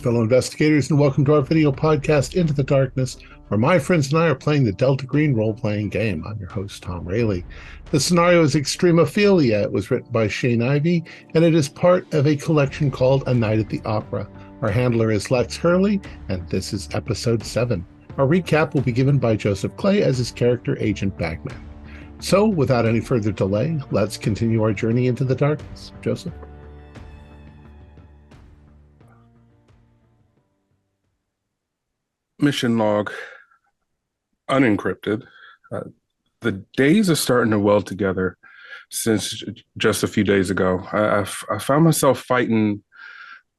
fellow investigators, and welcome to our video podcast, Into the Darkness, where my friends and I are playing the Delta Green role-playing game. I'm your host, Tom Rayleigh. The scenario is Extremophilia. It was written by Shane Ivey, and it is part of a collection called A Night at the Opera. Our handler is Lex Hurley, and this is episode 7. Our recap will be given by Joseph Clay as his character, Agent Bagman. So, without any further delay, let's continue our journey into the darkness. Joseph? Mission log, unencrypted. The days are starting to weld together since just a few days ago. I found myself fighting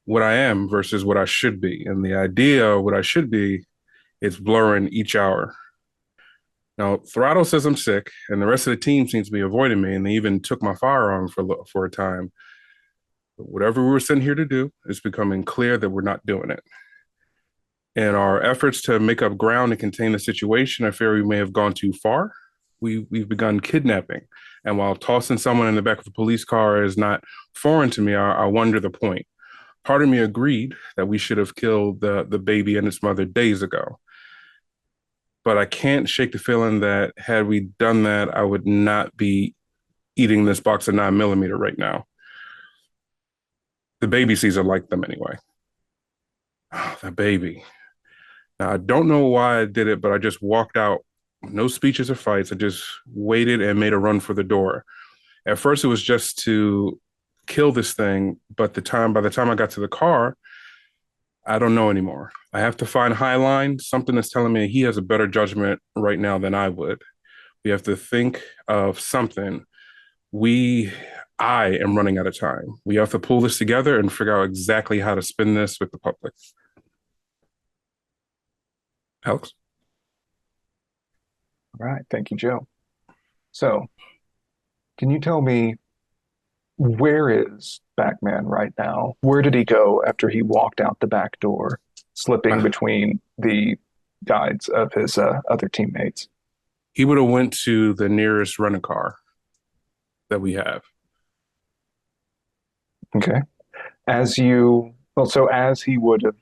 what I am versus what I should be. And the idea of what I should be is blurring each hour. Now, Throttle says I'm sick, and the rest of the team seems to be avoiding me, and they even took my firearm for a time. But whatever we were sent here to do, it's becoming clear that we're not doing it. In our efforts to make up ground and contain the situation, I fear we may have gone too far. We've begun kidnapping. And while tossing someone in the back of a police car is not foreign to me, I wonder the point. Part of me agreed that we should have killed the baby and its mother days ago. But I can't shake the feeling that had we done that, I would not be eating this box of 9mm right now. The baby Caesar liked them anyway. Oh, that baby. Now, I don't know why I did it, but I just walked out. No speeches or fights. I just waited and made a run for the door. At first, it was just to kill this thing, but by the time I got to the car, I don't know anymore. I have to find Highline, something that's telling me he has a better judgment right now than I would. We have to think of something. I am running out of time. We have to pull this together and figure out exactly how to spin this with the public. Alex? All right. Thank you, Joe. So, can you tell me, where is Batman right now? Where did he go after he walked out the back door, slipping between the guides of his other teammates? He would have went to the nearest rental car that we have. Okay. As he would have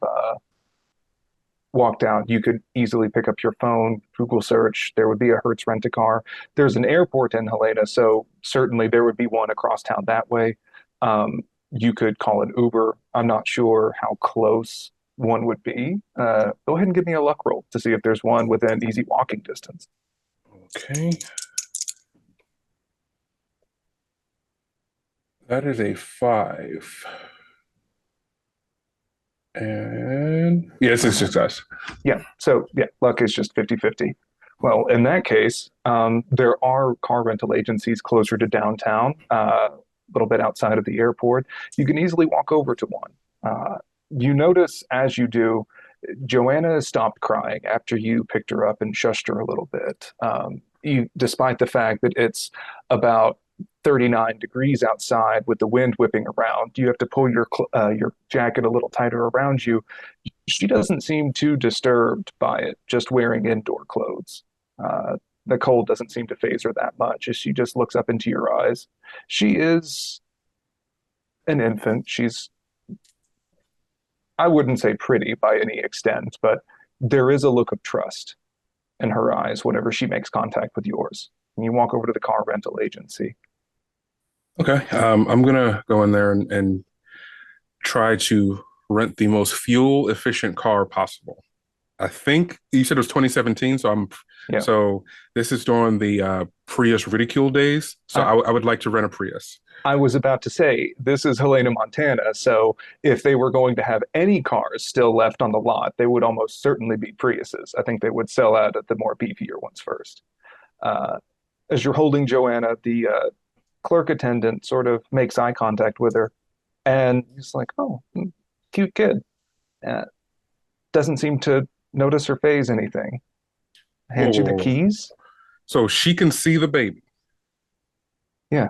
walked out, you could easily pick up your phone, Google search. There would be a Hertz rent-a-car. There's an airport in Helena, so certainly there would be one across town that way. You could call an Uber. I'm not sure how close one would be. Go ahead and give me a luck roll to see if there's one within easy walking distance. Okay. That is a 5. And yes, it's success. Yeah. So luck is just 50-50. Well, in that case, there are car rental agencies closer to downtown, a little bit outside of the airport. You can easily walk over to one. You notice as you do, Joanna stopped crying after you picked her up and shushed her a little bit. Despite the fact that it's about 39 degrees outside with the wind whipping around, you have to pull your jacket a little tighter around you. She doesn't seem too disturbed by it, just wearing indoor clothes. The cold doesn't seem to faze her that much as she just looks up into your eyes. She is an infant. I wouldn't say pretty by any extent, but there is a look of trust in her eyes whenever she makes contact with yours. And you walk over to the car rental agency. Okay. I'm going to go in there and try to rent the most fuel efficient car possible. I think you said it was 2017. So this is during the Prius ridicule days. So I would like to rent a Prius. I was about to say, this is Helena, Montana. So if they were going to have any cars still left on the lot, they would almost certainly be Priuses. I think they would sell out at the more beefier ones first. As you're holding Joanna, the clerk attendant sort of makes eye contact with her, and he's like, "Oh, cute kid." Doesn't seem to notice or phase anything. Hands you the keys. So she can see the baby. Yeah.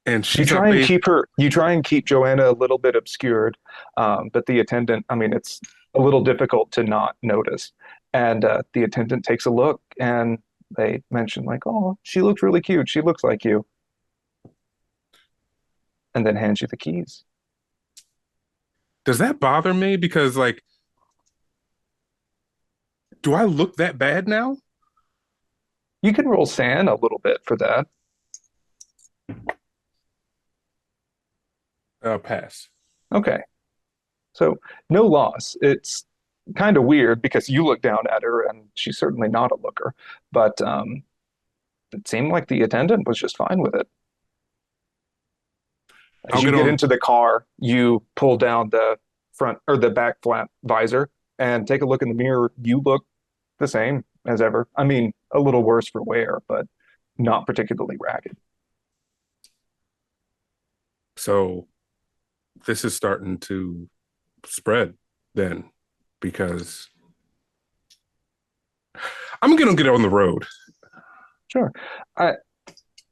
And you try and keep Joanna a little bit obscured, but the attendant, it's a little difficult to not notice. And the attendant takes a look, and they mention like, "Oh, she looks really cute. She looks like you." And then hands you the keys. does that bother me? Because like, do I look that bad now? You can roll SAN a little bit for that. Pass. Okay. So no loss. It's kind of weird because you look down at her and she's certainly not a looker, but it seemed like the attendant was just fine with it. As I'll you get get on. into the car, you pull down the front or the back flap visor and take a look in the mirror. You look the same as ever. I mean, a little worse for wear, but not particularly ragged. So this is starting to spread then, because I'm gonna get on the road. Sure. Uh,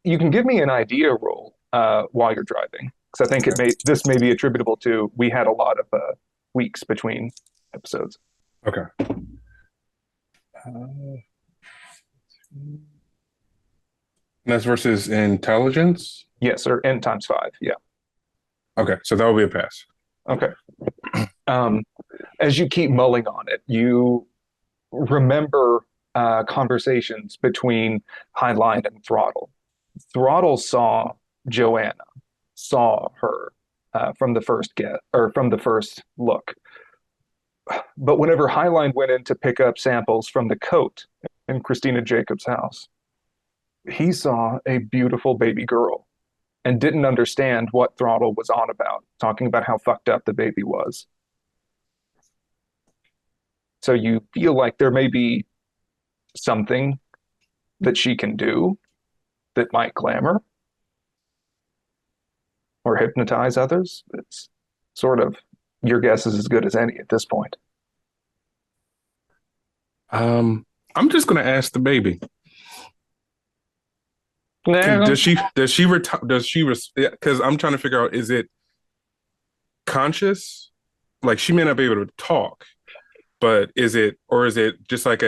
you can give me an idea roll while you're driving, because I think this may be attributable to we had a lot of weeks between episodes. Okay. And that's versus intelligence. Yes, or n times 5. Yeah. Okay, so that will be a pass. Okay. As you keep mulling on it, you remember conversations between Highline and Throttle. Throttle saw her from the first from the first look. But whenever Highline went in to pick up samples from the coat in Christina Jacobs' house, he saw a beautiful baby girl and didn't understand what Throttle was on about, talking about how fucked up the baby was. So you feel like there may be something that she can do that might glamour or hypnotize others. It's sort of your guess is as good as any at this point. I'm just gonna ask the baby. Does she because I'm trying to figure out, is it conscious? Like, she may not be able to talk, but is it just like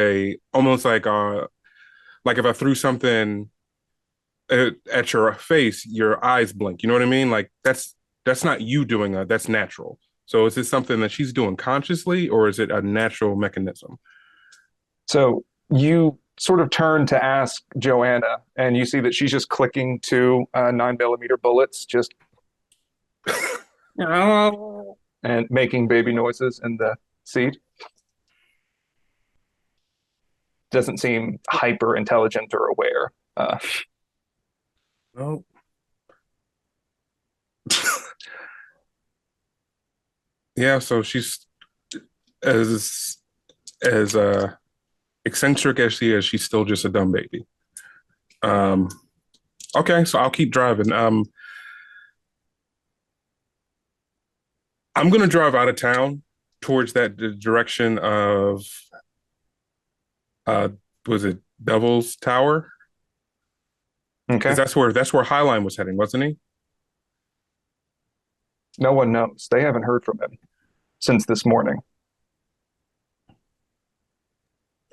almost like if I threw something at your face, your eyes blink. You know what I mean? Like, that's not you doing that. That's natural. So is this something that she's doing consciously, or is it a natural mechanism? So you sort of turn to ask Joanna, and you see that she's just clicking to 9mm bullets, just and making baby noises in the seat. Doesn't seem hyper intelligent or aware. No. Yeah, so she's as eccentric as she is, she's still just a dumb baby. Okay, so I'll keep driving. I'm gonna drive out of town towards that direction of was it Devil's Tower? Okay. Because that's where Highline was heading, wasn't he? No one knows. They haven't heard from him since this morning.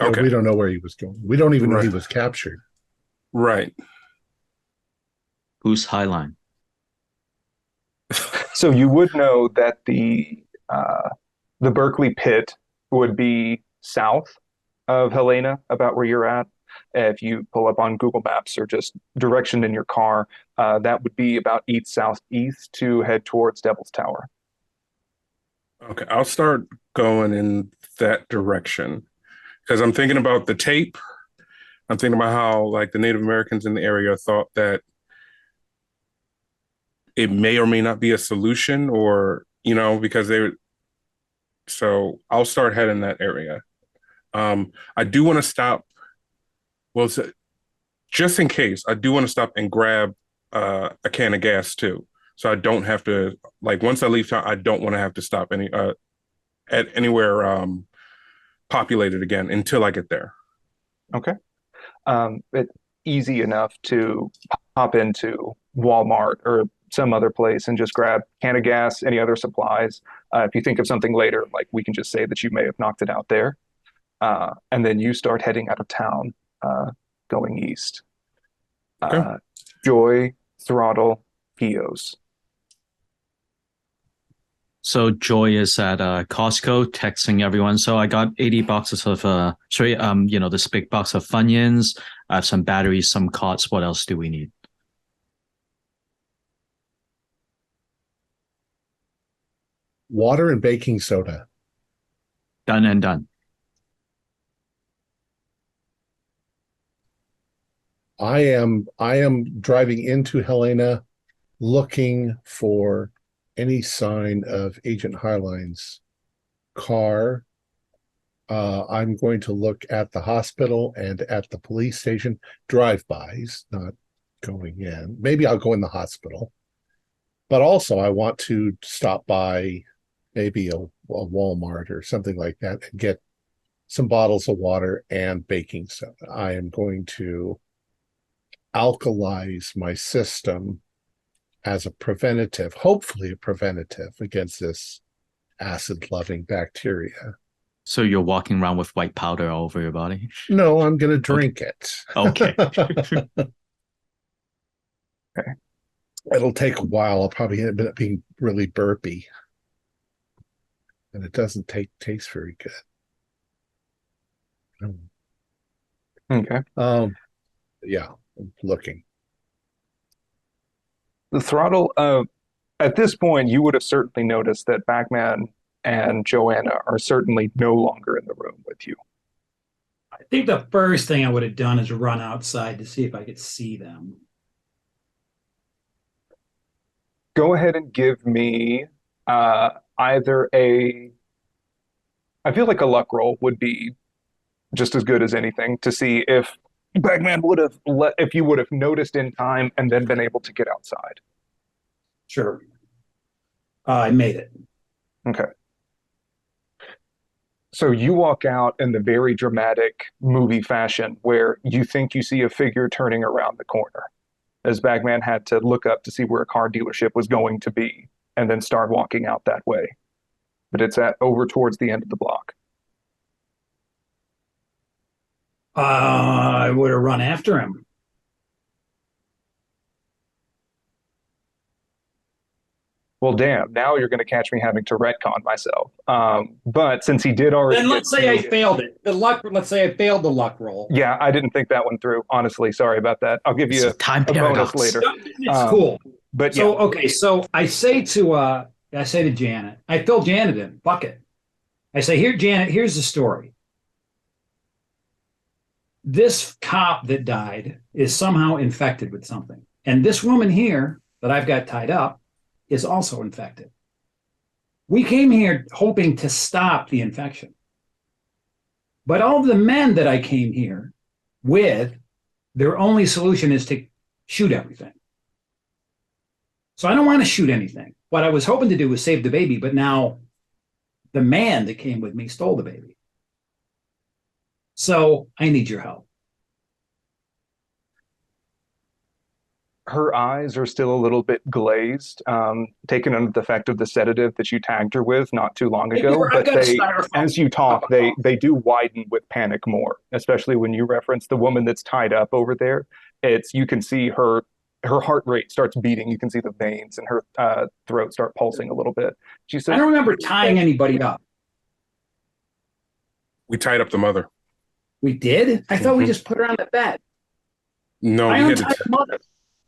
Yeah, Okay. we don't know where he was going. We don't even know he Right. was captured. Right. Who's Highline? So you would know that the Berkeley pit would be south of Helena, about where you're at. If you pull up on Google Maps or just direction in your car, that would be about east southeast to head towards Devil's Tower. Okay, I'll start going in that direction because I'm thinking about the tape. I'm thinking about how, like, the Native Americans in the area thought that it may or may not be a solution, or, because they were. So I'll start heading that area. I do want to stop. Well, just in case, I do want to stop and grab a can of gas too, so I don't have to. Like, once I leave town, I don't want to have to stop at anywhere populated again until I get there. Okay. It's easy enough to hop into Walmart or some other place and just grab can of gas, any other supplies. If you think of something later, like, we can just say that you may have knocked it out there. And then you start heading out of town, going east. Okay. Joy, Throttle, Pios. So Joy is at Costco texting everyone. So I got 80 boxes of this big box of Funyuns. I have some batteries, some cots. What else do we need? Water and baking soda. Done and done. I am driving into Helena looking for any sign of Agent Highline's car. I'm going to look at the hospital and at the police station, drive-bys, not going in. Maybe I'll go in the hospital. But also I want to stop by maybe a Walmart or something like that and get some bottles of water and baking soda. I am going to alkalize my system as a preventative, hopefully a preventative against this acid-loving bacteria. So you're walking around with white powder all over your body? No, I'm going to drink it. Okay. Okay. It'll take a while. I'll probably end up being really burpy. And it doesn't taste very good. Okay. Yeah, I'm looking. The throttle, at this point, you would have certainly noticed that Bagman and Joanna are certainly no longer in the room with you. I think the first thing I would have done is run outside to see if I could see them. Go ahead and give me either I feel like a luck roll would be just as good as anything to see if Bagman would have if you would have noticed in time and then been able to get outside. Sure. I made it. Okay. So you walk out in the very dramatic movie fashion where you think you see a figure turning around the corner, as Bagman had to look up to see where a car dealership was going to be and then start walking out that way. But it's over towards the end of the block. I would have run after him. Well, damn, now you're going to catch me having to retcon myself. But since he did already... Then let's say I failed it. Let's say I failed the luck roll. Yeah, I didn't think that one through, honestly. Sorry about that. I'll give you a bonus later. It's cool. But so, yeah. Okay, so I say to Janet, I fill Janet in, bucket. I say, here, Janet, here's the story. This cop that died is somehow infected with something. And this woman here that I've got tied up is also infected. We came here hoping to stop the infection. But all of the men that I came here with, their only solution is to shoot everything. So I don't want to shoot anything. What I was hoping to do was save the baby, but now the man that came with me stole the baby. So I need your help. Her eyes are still a little bit glazed, taken under the effect of the sedative that you tagged her with not too long ago. But they, as you talk, they do widen with panic more, especially when you reference the woman that's tied up over there. You can see her heart rate starts beating. You can see the veins in her throat start pulsing a little bit. She says, I don't remember tying anybody up. We tied up the mother. We did? I thought we just put her on the bed. No, I untied the mother.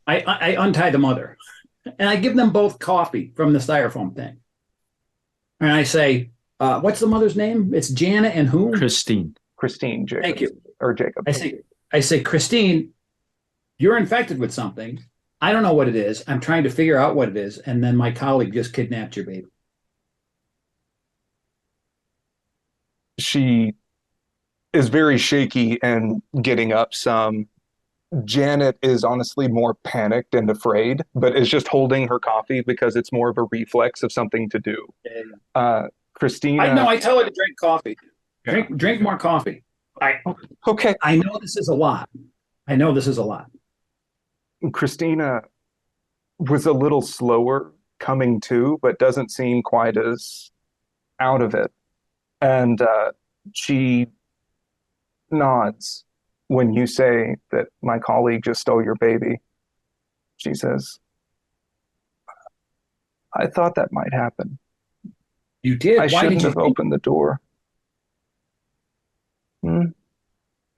I untie the mother. And I give them both coffee from the styrofoam thing. And I say, what's the mother's name? It's Janet and who? Christine. Christine Jacobs. Thank you. Or Jacob. I say, Christine, you're infected with something. I don't know what it is. I'm trying to figure out what it is. And then my colleague just kidnapped your baby. She is very shaky and getting up some. Janet is honestly more panicked and afraid, but is just holding her coffee because it's more of a reflex of something to do. Christina... I tell her to drink coffee. Drink more coffee. Okay. I know this is a lot. Christina was a little slower coming to, but doesn't seem quite as out of it. And she nods when you say that my colleague just stole your baby. She says, I thought that might happen. You did. I Why did shouldn't you have opened the door.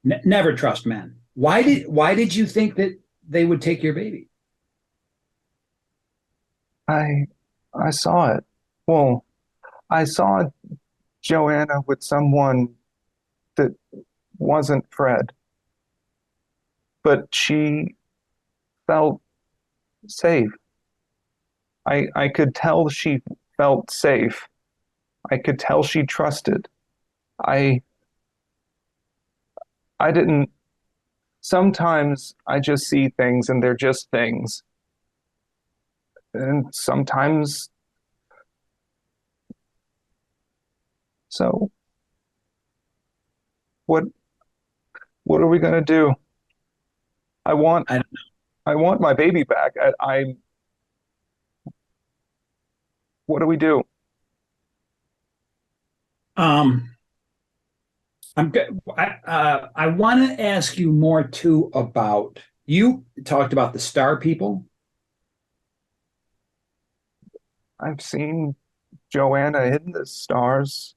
never trust men? Why did you think that they would take your baby? I saw it. Well, I saw Joanna with someone that wasn't Fred, but she felt safe. I could tell she felt safe. I could tell she trusted. I I didn't sometimes I just see things and they're just things. And sometimes so what what are we gonna do? I want I I want my baby back. What do we do? um I'm good. I want to ask you more too about you talked about the star people. I've seen Joanna in the stars.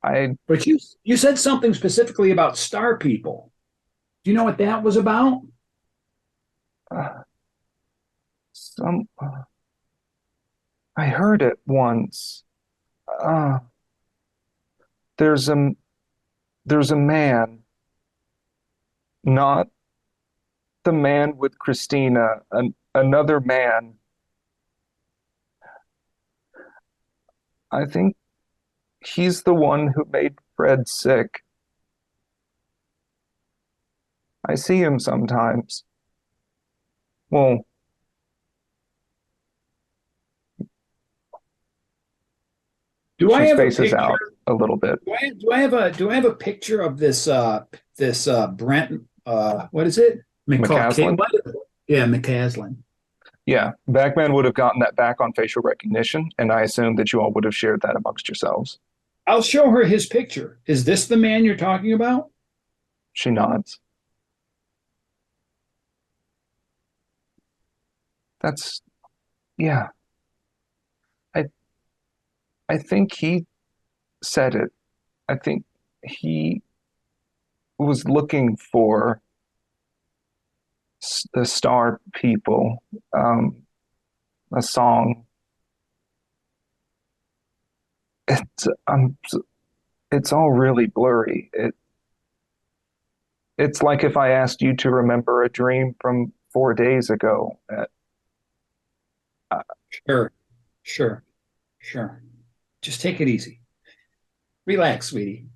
I But you said something specifically about star people. Do you know what that was about? uh, some I heard it once. Uh, there's a there's a man, not the man with Christina, another man. I think he's the one who made Fred sick. I see him sometimes. Well, Do I she have a spaces picture? out a little bit. Do I have a picture of this Brent what is it? McCaslin? Yeah, McCaslin. Yeah, Backman would have gotten that back on facial recognition, and I assume that you all would have shared that amongst yourselves. I'll show her his picture. Is this the man you're talking about? She nods. That's yeah. I I think he said it. I think he was looking for the star people, a song. It's it's all really blurry. It's like if I asked you to remember a dream from 4 days ago. Sure, sure, sure. Just take it easy. Relax, sweetie.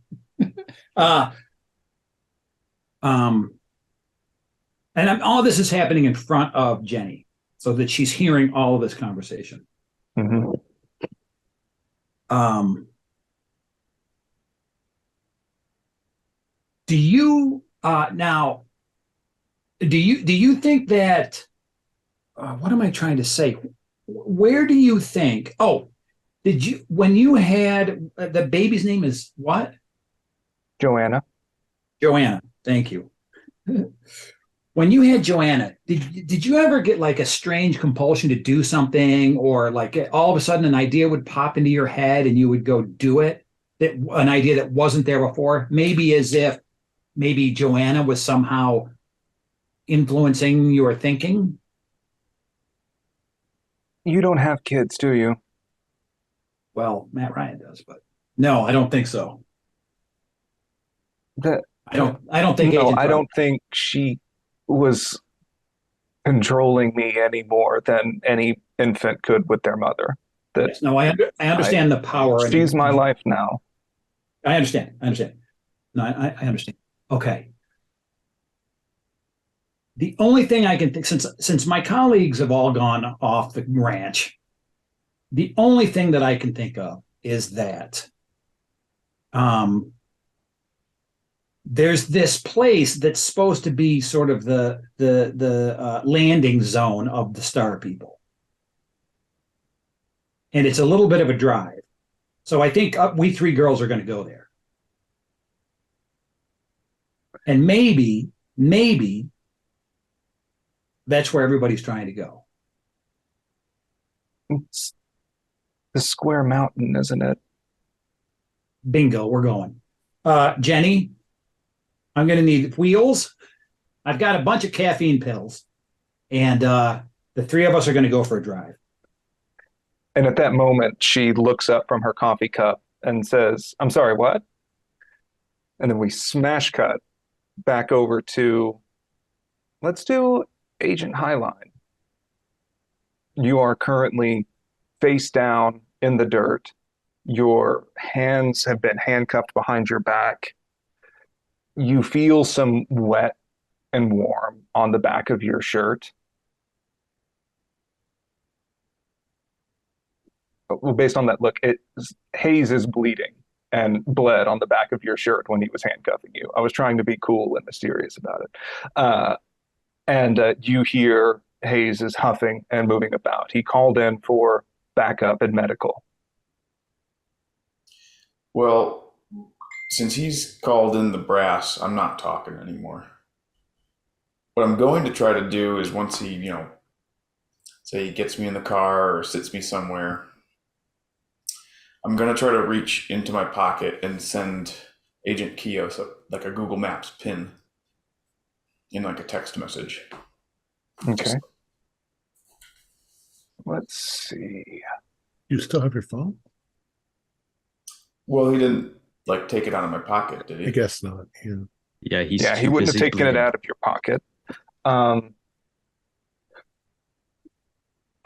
Uh, um, all this is happening in front of Jenny, so that she's hearing all of this conversation. Mhm. Um, do you now? Do you think that? What am I trying to say? Where do you think? Oh, did you when you had the baby's name is what? Joanna. Joanna. Thank you. When you had Joanna, did you ever get like a strange compulsion to do something, or like all of a sudden an idea would pop into your head and you would go do it? That an idea that wasn't there before, maybe as if maybe Joanna was somehow influencing your thinking. You don't have kids, do you? Well, Matt Ryan does, but no, I don't think so. That I don't think no, Agent I Ryan. don't think she was controlling me any more than any infant could with their mother. That Yes, no, I understand the power. she's my life now. I understand. I understand. No, I understand. Okay. The only thing I can think, since my colleagues have all gone off the ranch, the only thing that I can think of is that um, there's this place that's supposed to be sort of the landing zone of the Star People, and it's a little bit of a drive. So I think we three girls are going to go there, and maybe that's where everybody's trying to go. It's the square mountain, isn't it? Bingo, we're going. Jenny, I'm going to need wheels. I've got a bunch of caffeine pills, and the three of us are going to go for a drive. And at that moment, she looks up from her coffee cup and says, I'm sorry, what? And then we smash cut back over to, let's do Agent Highline. You are currently face down in the dirt. Your hands have been handcuffed behind your back. You feel some wet and warm on the back of your shirt. Well, based on that look, Hayes is bleeding and bled on the back of your shirt when he was handcuffing you. I was trying to be cool and mysterious about it. And you hear Hayes is huffing and moving about. He called in for backup and medical. Well, since he's called in the brass, I'm not talking anymore. What I'm going to try to do is once he, say he gets me in the car or sits me somewhere, I'm going to try to reach into my pocket and send Agent Kios like a Google Maps pin in like a text message. Okay. Let's see. You still have your phone? Well, he didn't like take it out of my pocket, did he? I guess not. Yeah. Yeah, He wouldn't have taken it out of your pocket. I'm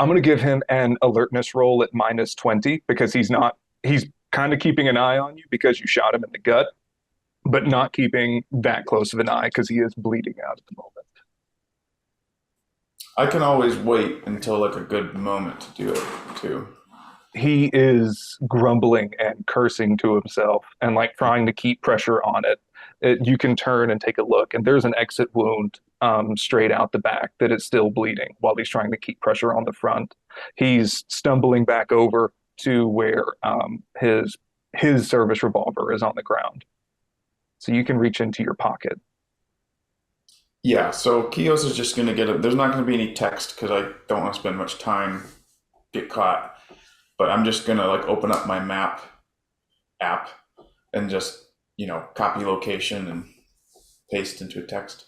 going to give him an alertness roll at -20 because he's kind of keeping an eye on you because you shot him in the gut, but not keeping that close of an eye because he is bleeding out at the moment. I can always wait until like a good moment to do it too. He is grumbling and cursing to himself and like trying to keep pressure on it. You can turn and take a look, and there's an exit wound straight out the back that is still bleeding while he's trying to keep pressure on the front. He's stumbling back over to where his service revolver is on the ground. So you can reach into your pocket. Yeah, so Kios is just going to get it. There's not going to be any text because I don't want to spend much time get caught. But I'm just going to like open up my map app and just, copy location and paste into a text.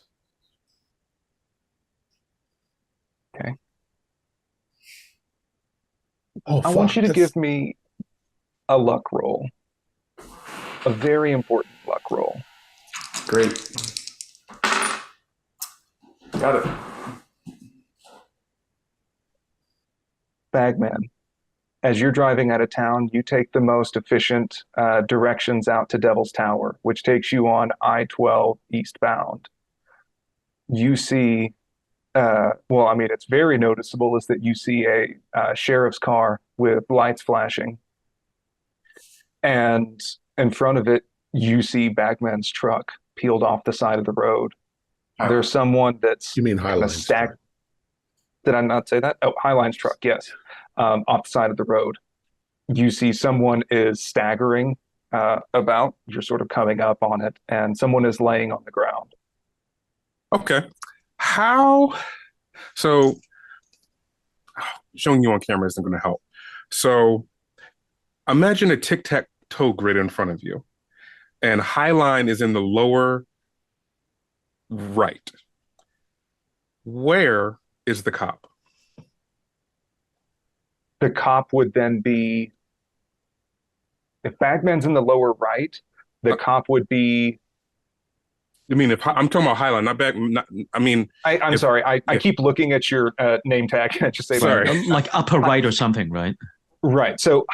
Okay. Oh, I want you to give me a luck roll. A very important luck roll. Great. Got it. Bagman, as you're driving out of town, you take the most efficient directions out to Devil's Tower, which takes you on I-12 eastbound. You see, it's very noticeable is that you see a sheriff's car with lights flashing. And in front of it, you see Bagman's truck peeled off the side of the road. There's someone that's You mean Highline's truck? Did I not say that? Oh, Highline's truck, yes. Off the side of the road. You see someone is staggering about. You're sort of coming up on it, and someone is laying on the ground. Okay. So showing you on camera isn't going to help. So imagine a tic-tac-toe grid in front of you, and Highline is in the lower right. Where is the cop? The cop would then be, if Bagman's in the lower right, the cop would be. I mean, if I'm talking about Highline, not back. I'm sorry. I keep looking at your name tag. I just say Sorry. Like upper right or something, right? Right. So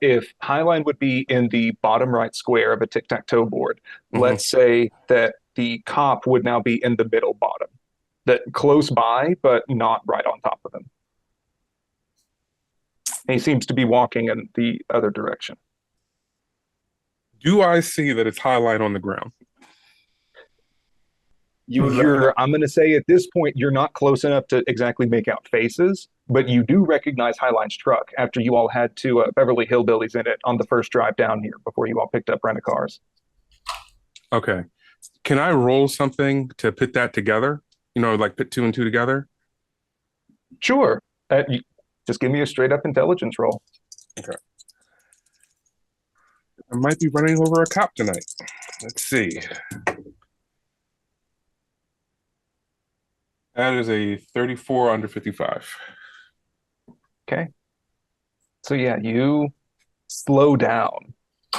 if Highline would be in the bottom right square of a tic-tac-toe board, let's say that the cop would now be in the middle bottom, that close by, but not right on top of him. And he seems to be walking in the other direction. Do I see that it's Highline on the ground? I'm going to say at this point, you're not close enough to exactly make out faces, but you do recognize Highline's truck after you all had two Beverly Hillbillies in it on the first drive down here before you all picked up rent-a-cars. Okay. Can I roll something to put that together? Like put two and two together? Sure. Just give me a straight-up intelligence roll. Okay. I might be running over a cop tonight. Let's see. That is a 34 under 55. Okay. So yeah, you slow down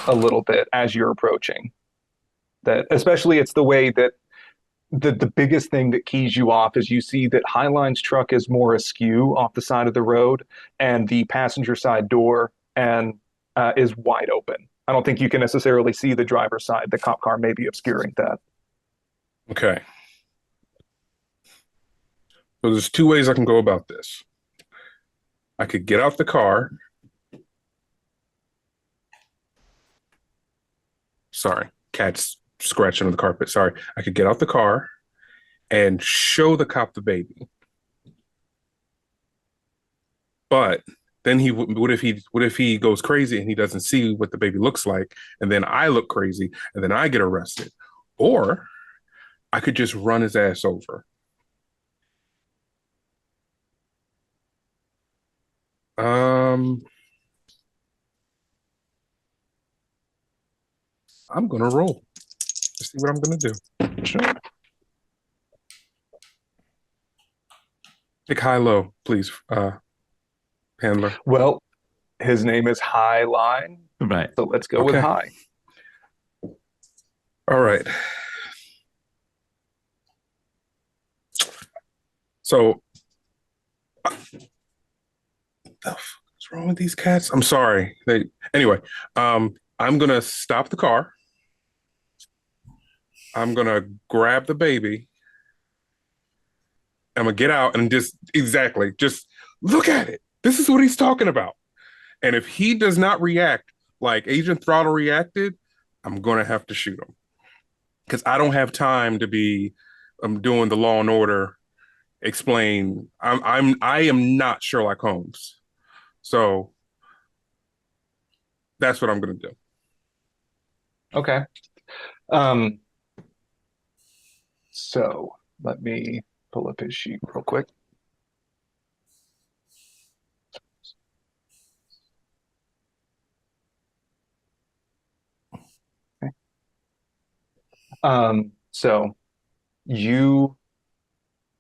a little bit as you're approaching. That especially it's the way that the biggest thing that keys you off is you see that Highline's truck is more askew off the side of the road, and the passenger side door and is wide open. I don't think you can necessarily see the driver's side. The cop car may be obscuring that. Okay. So there's two ways I can go about this. I could get out the car. Sorry, cat's scratching on the carpet. Sorry. I could get out the car and show the cop the baby. But then what if he goes crazy and he doesn't see what the baby looks like, and then I look crazy and then I get arrested? Or I could just run his ass over. I'm gonna roll to see what I'm gonna do. Sure. Pick high low, please, handler. Well, his name is Highline, Right. so let's go with Okay. High. All right. So, what the fuck is wrong with these cats? I'm sorry. Anyway, I'm gonna stop the car. I'm gonna grab the baby. I'm gonna get out and just look at it. This is what he's talking about. And if he does not react like Agent Throttle reacted, I'm gonna have to shoot him. Because I don't have time to be doing the Law and Order explain. I am not Sherlock Holmes. So that's what I'm gonna do. Okay. So let me pull up his sheet real quick. Okay. So you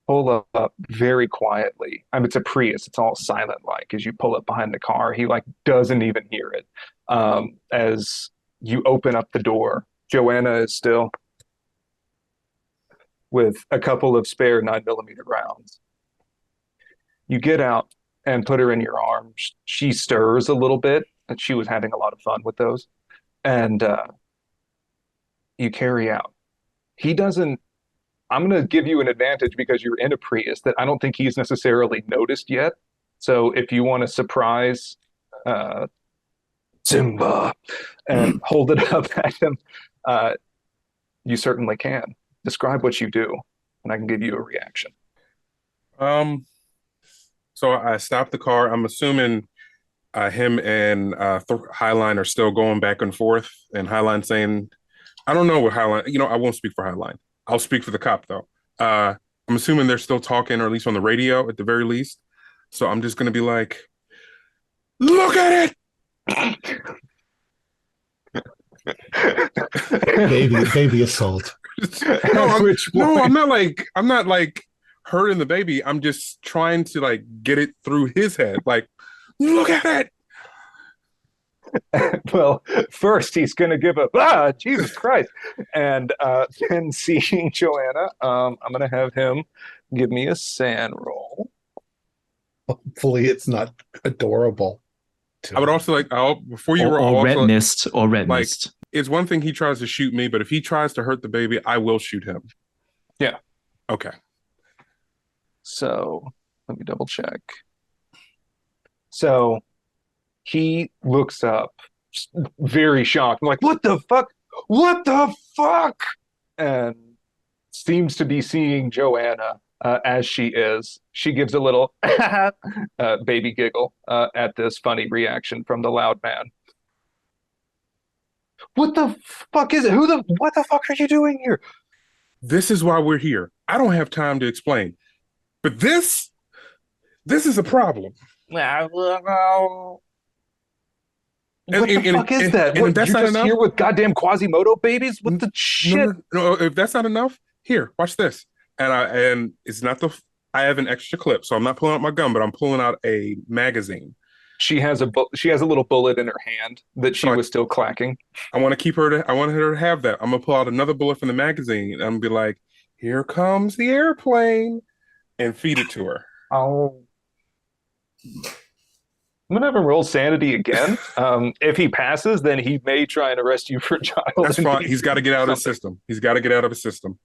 pull up very quietly. I mean, it's a Prius. It's all silent like as you pull up behind the car. He like doesn't even hear it. As you open up the door, Joanna is still with a couple of spare 9mm rounds. You get out and put her in your arms. She stirs a little bit, and she was having a lot of fun with those. And you carry out. He doesn't. I'm going to give you an advantage because you're in a Prius that I don't think he's necessarily noticed yet. So if you want to surprise Simba and hold it up at him, you certainly can. Describe what you do, and I can give you a reaction. So I stopped the car. I'm assuming him and Highline are still going back and forth, and Highline saying, I don't know what Highline, I won't speak for Highline. I'll speak for the cop, though. I'm assuming they're still talking, or at least on the radio at the very least. So I'm just going to be like, look at it! baby assault. I'm not like hurting the baby. I'm just trying to like get it through his head. Like, look at it. Well, first he's going to give Jesus Christ. And then seeing Joanna, I'm going to have him give me a sand roll. Hopefully it's not adorable. I would also like, before you roll, or red mist. It's one thing he tries to shoot me, but if he tries to hurt the baby, I will shoot him. Yeah. Okay. So let me double check. So he looks up, very shocked. I'm like, what the fuck? What the fuck? And seems to be seeing Joanna as she is. She gives a little baby giggle at this funny reaction from the loud man. What the fuck is it? What the fuck are you doing here? This is why we're here. I don't have time to explain. But this is a problem. What the fuck is that? And What, if that's you're not just enough, here with goddamn Quasimodo babies? What the shit? no. If that's not enough, here, watch this. And it's not I have an extra clip, so I'm not pulling out my gun, but I'm pulling out a magazine. She has a little bullet in her hand that she was still clacking. I want her to have that. I'm gonna pull out another bullet from the magazine and I'm gonna be like, "Here comes the airplane," and feed it to her. Oh. I'm gonna have him roll sanity again. If he passes, then he may try and arrest you for child. That's fine. He's got to get out of his system. He's got to get out of his system.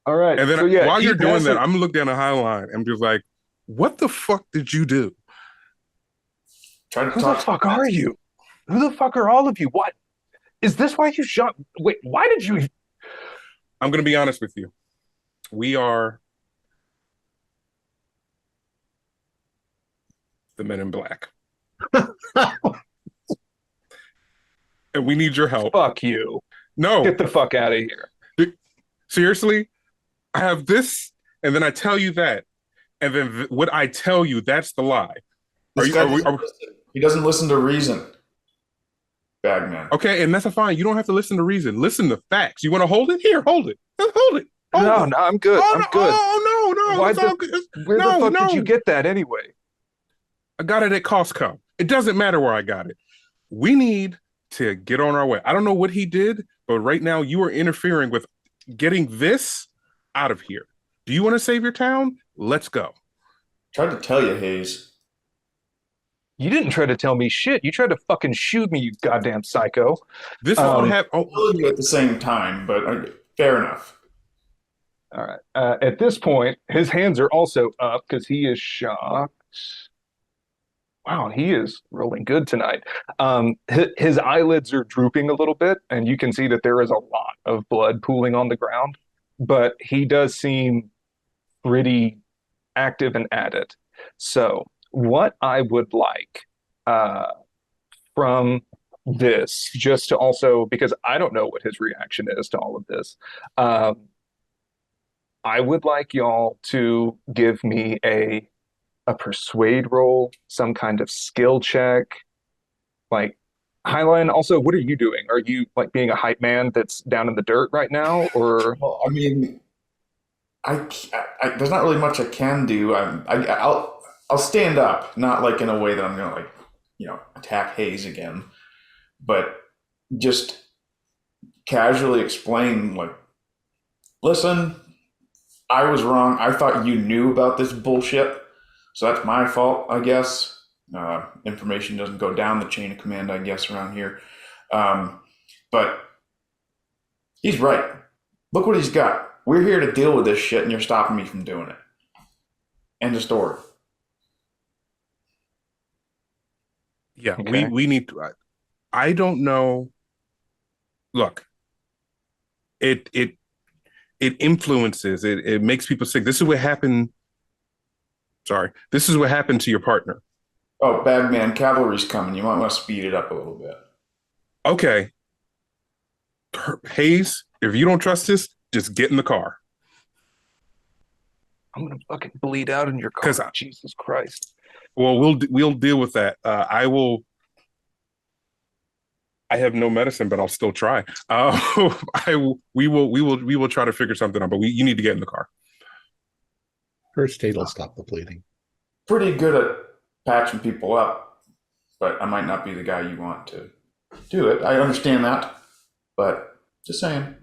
All right. And then while you're doing that, I'm gonna look down the high line and be like, "What the fuck did you do? Who the fuck are you? Who the fuck are all of you? What? Is this why you shot? Wait, why did you? I'm gonna be honest with you. We are the Men in Black. And we need your help. Fuck you. No. Get the fuck out of here. Seriously? I have this, and then I tell you that. And then what I tell you, that's the lie. He doesn't listen to reason. Bagman. Okay, and that's fine. You don't have to listen to reason. Listen to facts. You want to hold it? Here, hold it. Hold it. No, I'm good. I'm good. Oh, no. Where the fuck did you get that anyway? I got it at Costco. It doesn't matter where I got it. We need to get on our way. I don't know what he did, but right now you are interfering with getting this out of here. Do you want to save your town? Let's go. Tried to tell you, Hayes. You didn't try to tell me shit. You tried to fucking shoot me, you goddamn psycho. This all happened. You at the same time, but fair enough. All right. At this point, his hands are also up because he is shocked. Wow, he is rolling good tonight. His eyelids are drooping a little bit, and you can see that there is a lot of blood pooling on the ground, but he does seem pretty active and at it. So what I would like from this, just to also, because I don't know what his reaction is to all of this, I would like y'all to give me a persuade roll, some kind of skill check. Like, Highline, also, what are you doing? Are you like being a hype man that's down in the dirt right now, or? Well, I mean, there's not really much I can do. I'll stand up, not like in a way that I'm gonna attack Hayes again, but just casually explain, like, listen, I was wrong. I thought you knew about this bullshit. So that's my fault, I guess. Information doesn't go down the chain of command, I guess, around here. But he's right. Look what he's got. We're here to deal with this shit, and you're stopping me from doing it. End of story. Yeah, okay. we need to. I don't know. Look, it influences. It makes people sick. This is what happened. Sorry, this is what happened to your partner. Oh, Bagman, cavalry's coming. You might want to speed it up a little bit. Okay. Hayes, if you don't trust this, just get in the car. I'm gonna fucking bleed out in your car. Jesus Christ. Well, we'll deal with that. I have no medicine, but I'll still try. We will try to figure something out. But you need to get in the car. First aid will stop the bleeding. Pretty good at patching people up, but I might not be the guy you want to do it. I understand that, but just saying.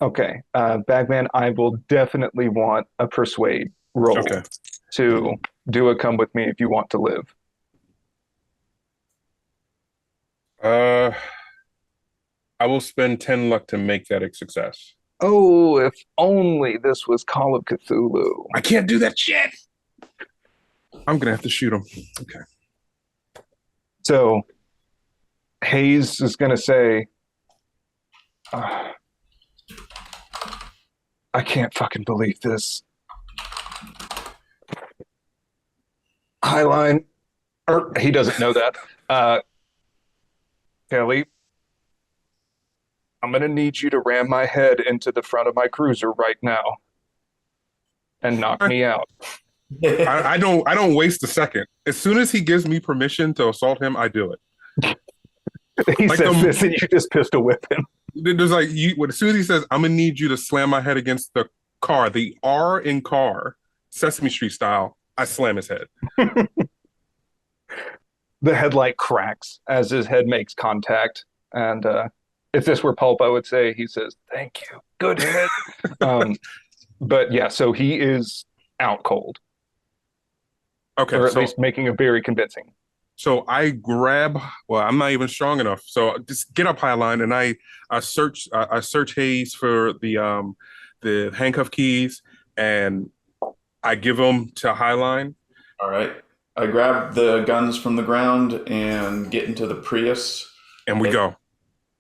Okay, Bagman, I will definitely want a persuade roll to do a come with me if you want to live. I will spend 10 luck to make that a success. Oh, if only this was Call of Cthulhu. I can't do that shit. I'm gonna have to shoot him. Okay. So Hayes is gonna say, I can't fucking believe this. Highline, he doesn't know that. Kelly, I'm going to need you to ram my head into the front of my cruiser right now and knock me out. I don't waste a second. As soon as he gives me permission to assault him, I do it. He Like says this, and you just pistol whip him. There's like as soon as he says, "I'm gonna need you to slam my head against the car," the R in car, Sesame Street style, I slam his head. The headlight cracks as his head makes contact, and if this were Pulp, I would say he says, "Thank you, good hit." But yeah, so he is out cold. Okay, or at least making it very convincing. So I grab. Well, I'm not even strong enough. So just get up, Highline, and I search Hayes for the handcuff keys, and I give them to Highline. All right. I grab the guns from the ground and get into the Prius. And we go.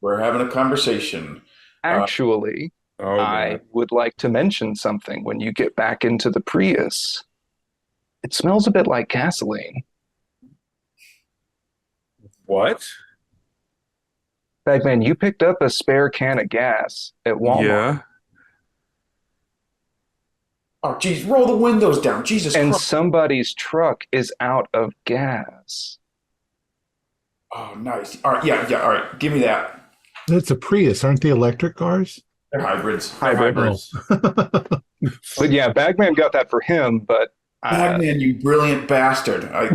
We're having a conversation. Actually, I would like to mention something. When you get back into the Prius, it smells a bit like gasoline. What? Bagman, you picked up a spare can of gas at Walmart. Yeah. Oh, geez, roll the windows down. Jesus And Christ. somebody's truck is out of gas. Oh, nice. All right, yeah, all right. Give me that. It's a Prius. Aren't they electric cars? They're hybrids. Hybrids. But yeah, Bagman got that for him, but Bagman, you brilliant bastard. I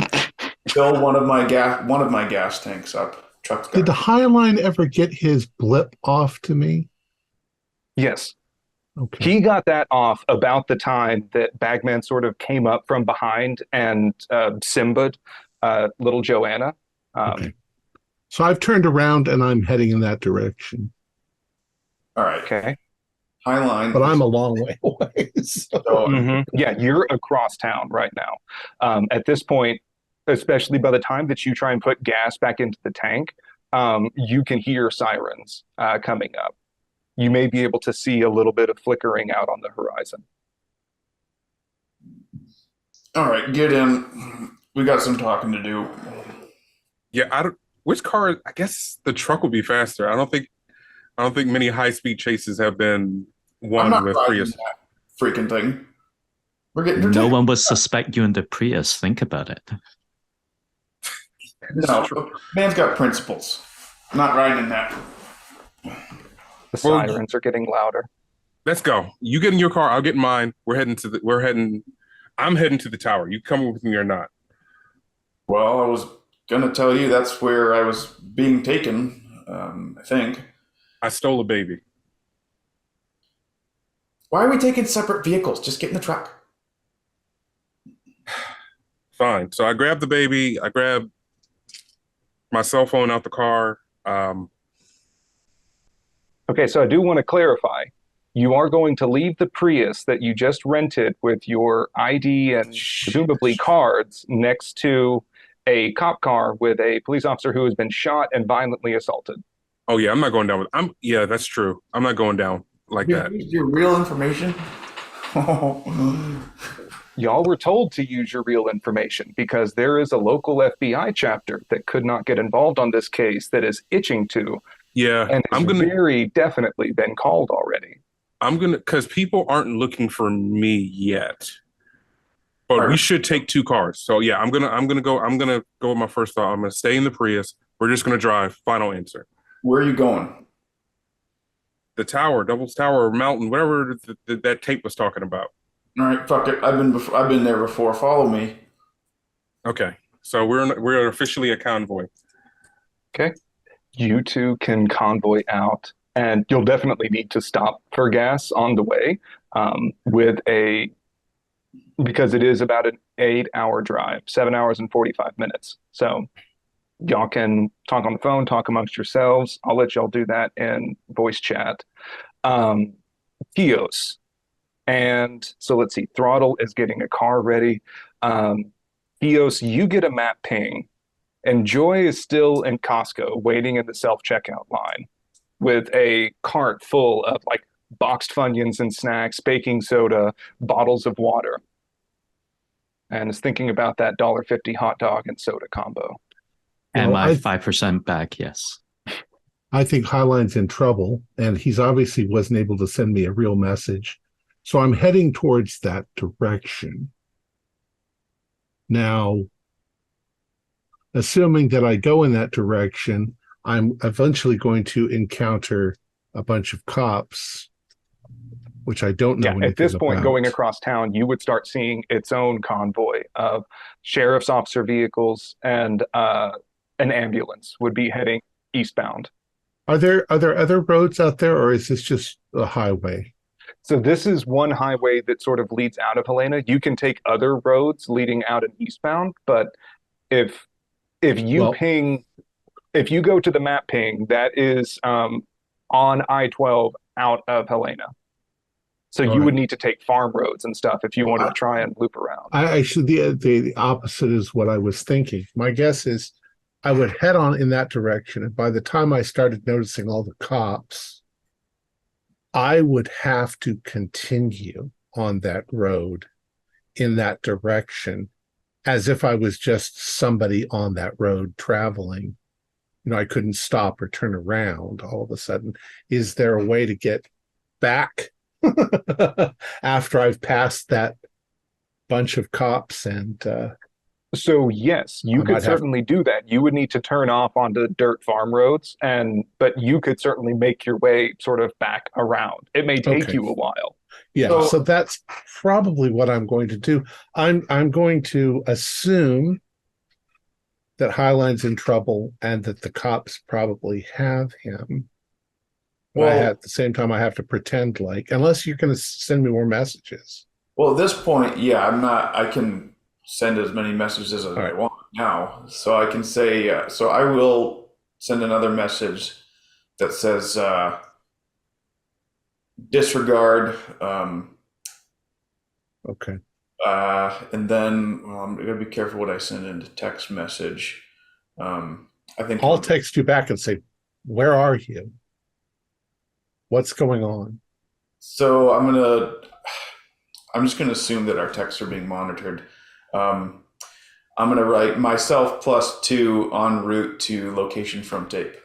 filled one of my gas tanks up. Truck's got Did the Highline ever get his blip off to me? yes. Okay. He got that off about the time that Bagman sort of came up from behind and Simba'd little Joanna. Okay. So I've turned around and I'm heading in that direction. All right. Okay. Highline. But I'm a long way away. So. Yeah, you're across town right now. At this point, especially by the time that you try and put gas back into the tank, you can hear sirens coming up. You may be able to see a little bit of flickering out on the horizon. All right, get in. We got some talking to do. Yeah, which car? I guess the truck will be faster. I don't think many high-speed chases have been won with Prius. That freaking thing. We're getting No one would suspect you in the Prius. Think about it. No, man's got principles. I'm not riding in that. The sirens are getting louder. Let's go. You get in your car. I'll get in mine. I'm heading to the tower. You coming with me or not? Well, I was gonna tell you that's where I was being taken. I think. I stole a baby. Why are we taking separate vehicles? Just get in the truck. Fine. So I grab the baby. I grab my cell phone out the car. Okay, so I do want to clarify. You are going to leave the Prius that you just rented with your ID and presumably cards next to a cop car with a police officer who has been shot and violently assaulted. Oh yeah, I'm not going down with. Yeah, that's true. I'm not going down like that. Your real information. Y'all were told to use your real information because there is a local FBI chapter that could not get involved on this case that is itching to. Yeah, and it's very definitely been called already. Because people aren't looking for me yet, but we should take two cars. So yeah, I'm gonna go with my first thought. I'm gonna stay in the Prius. We're just gonna drive. Final answer. Where are you going? The tower, Double's Tower, or Mountain, whatever that tape was talking about. All right, fuck it. I've been there before. Follow me. Okay, so we're officially a convoy. Okay, you two can convoy out, and you'll definitely need to stop for gas on the way. Because it is about an 8-hour drive, 7 hours and 45 minutes. So y'all can talk on the phone, talk amongst yourselves. I'll let y'all do that in voice chat. Kios. And so let's see, Throttle is getting a car ready. Kios, you get a map ping. And Joy is still in Costco waiting in the self-checkout line with a cart full of like boxed Funyuns and snacks, baking soda, bottles of water. And is thinking about that $1.50 hot dog and soda combo. And my 5% back, yes. I think Highline's in trouble, and he's obviously wasn't able to send me a real message. So I'm heading towards that direction. Now, assuming that I go in that direction, I'm eventually going to encounter a bunch of cops, which I don't know anything at this point, about. going across town, you would start seeing its own convoy of sheriff's officer vehicles and an ambulance would be heading eastbound. Are there other roads out there, or is this just a highway? So this is one highway that sort of leads out of Helena. You can take other roads leading out and eastbound, but if you go to the map ping, that is on I-12 out of Helena. So you would need to take farm roads and stuff if you wanted to try and loop around. The opposite is what I was thinking. My guess is I would head on in that direction, and by the time I started noticing all the cops, I would have to continue on that road in that direction as if I was just somebody on that road traveling. I couldn't stop or turn around all of a sudden. Is there a way to get back after I've passed that bunch of cops? And so yes, you could certainly do that. You would need to turn off onto dirt farm roads, but you could certainly make your way sort of back around. It may take you a while. Yeah, so that's probably what I'm going to do. I'm going to assume that Highline's in trouble and that the cops probably have him. Well, at the same time, I have to pretend like, unless you're going to send me more messages. Well, at this point, I can send as many messages as I want now. So I can say, so I will send another message that says, disregard. Okay. And then I'm going to be careful what I send into text message. I think I'll text you back and say, where are you? What's going on? So I'm just going to assume that our texts are being monitored. I'm going to write myself +2 en route to location from tape.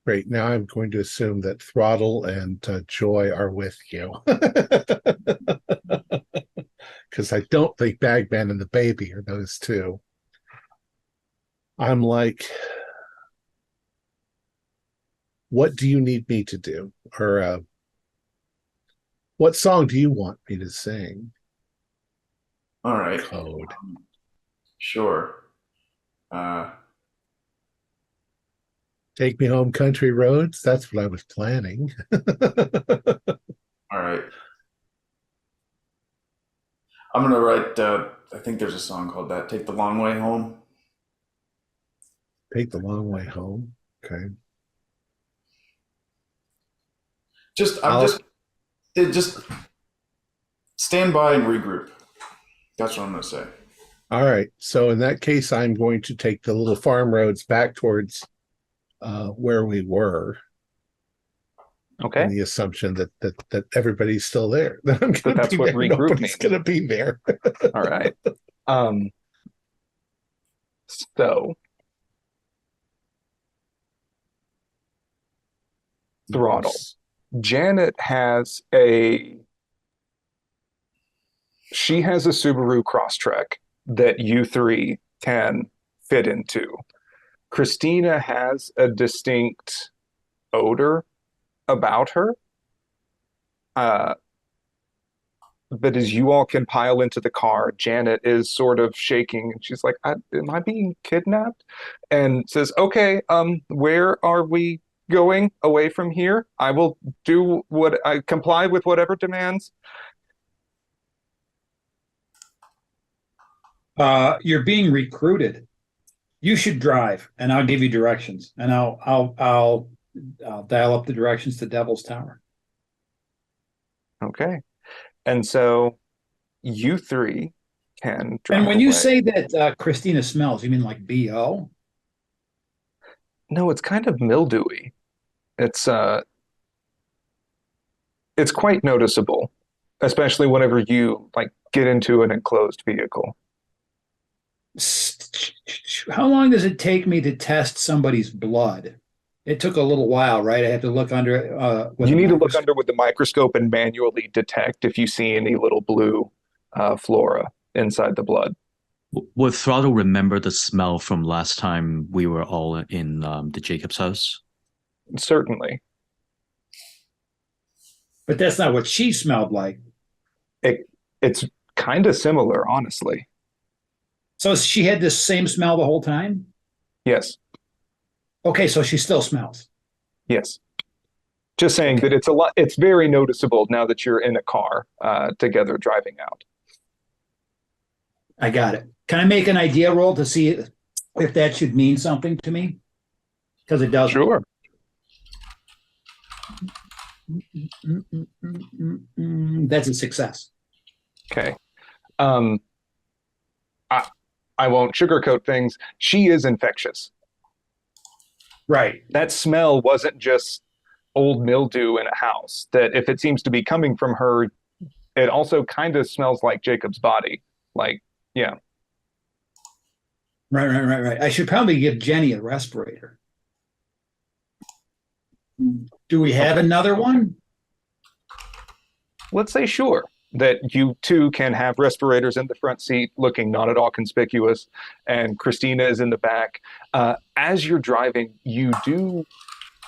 Great. Now I'm going to assume that Throttle and Joy are with you. Because I don't think Bagman and the baby are those two. I'm like, what do you need me to do? Or what song do you want me to sing? All right. Code. Sure. Take Me Home Country Roads. That's what I was planning. All right. I'm going to write, I think there's a song called that, Take the Long Way Home. Take the Long Way Home. Okay. Just stand by and regroup. That's what I'm going to say. All right. So in that case, I'm going to take the little farm roads back towards where we were. Okay. And the assumption that everybody's still there. That I'm going that's to be what there. regroup Nobody's means. going to be there. All right. So Throttle. Yes. Janet has a Subaru Crosstrek that you three can fit into. Christina has a distinct odor about her. But as you all can pile into the car, Janet is sort of shaking and she's like, am I being kidnapped? And says, okay, where are we going away from here? I will do what I comply with whatever demands. You're being recruited. You should drive, and I'll give you directions, and I'll dial up the directions to Devil's Tower. Okay. And so you three can drive And when away. you say that Christina smells, you mean like BO? No, it's kind of mildewy. It's quite noticeable, especially whenever you like get into an enclosed vehicle. How long does it take me to test somebody's blood? It took a little while, right? I have to look under. You need to look under with the microscope and manually detect if you see any little blue flora. inside the blood. Would Throttle remember the smell from last time we were all in the Jacob's house? Certainly. But that's not what she smelled like. It's kind of similar, honestly. So she had this same smell the whole time? Yes. Okay, so she still smells. Yes. Just saying that it's very noticeable now that you're in a car together driving out. I got it. Can I make an idea roll to see if that should mean something to me? Because it doesn't. Sure. That's a success. Okay. I won't sugarcoat things. She is infectious. Right. That smell wasn't just old mildew in a house. That if it seems to be coming from her, it also kind of smells like Jacob's body. Like, yeah. Right. I should probably give Jenny a respirator. Do we have another one? Let's say sure. That you two can have respirators in the front seat looking not at all conspicuous, and Christina is in the back. As you're driving, you do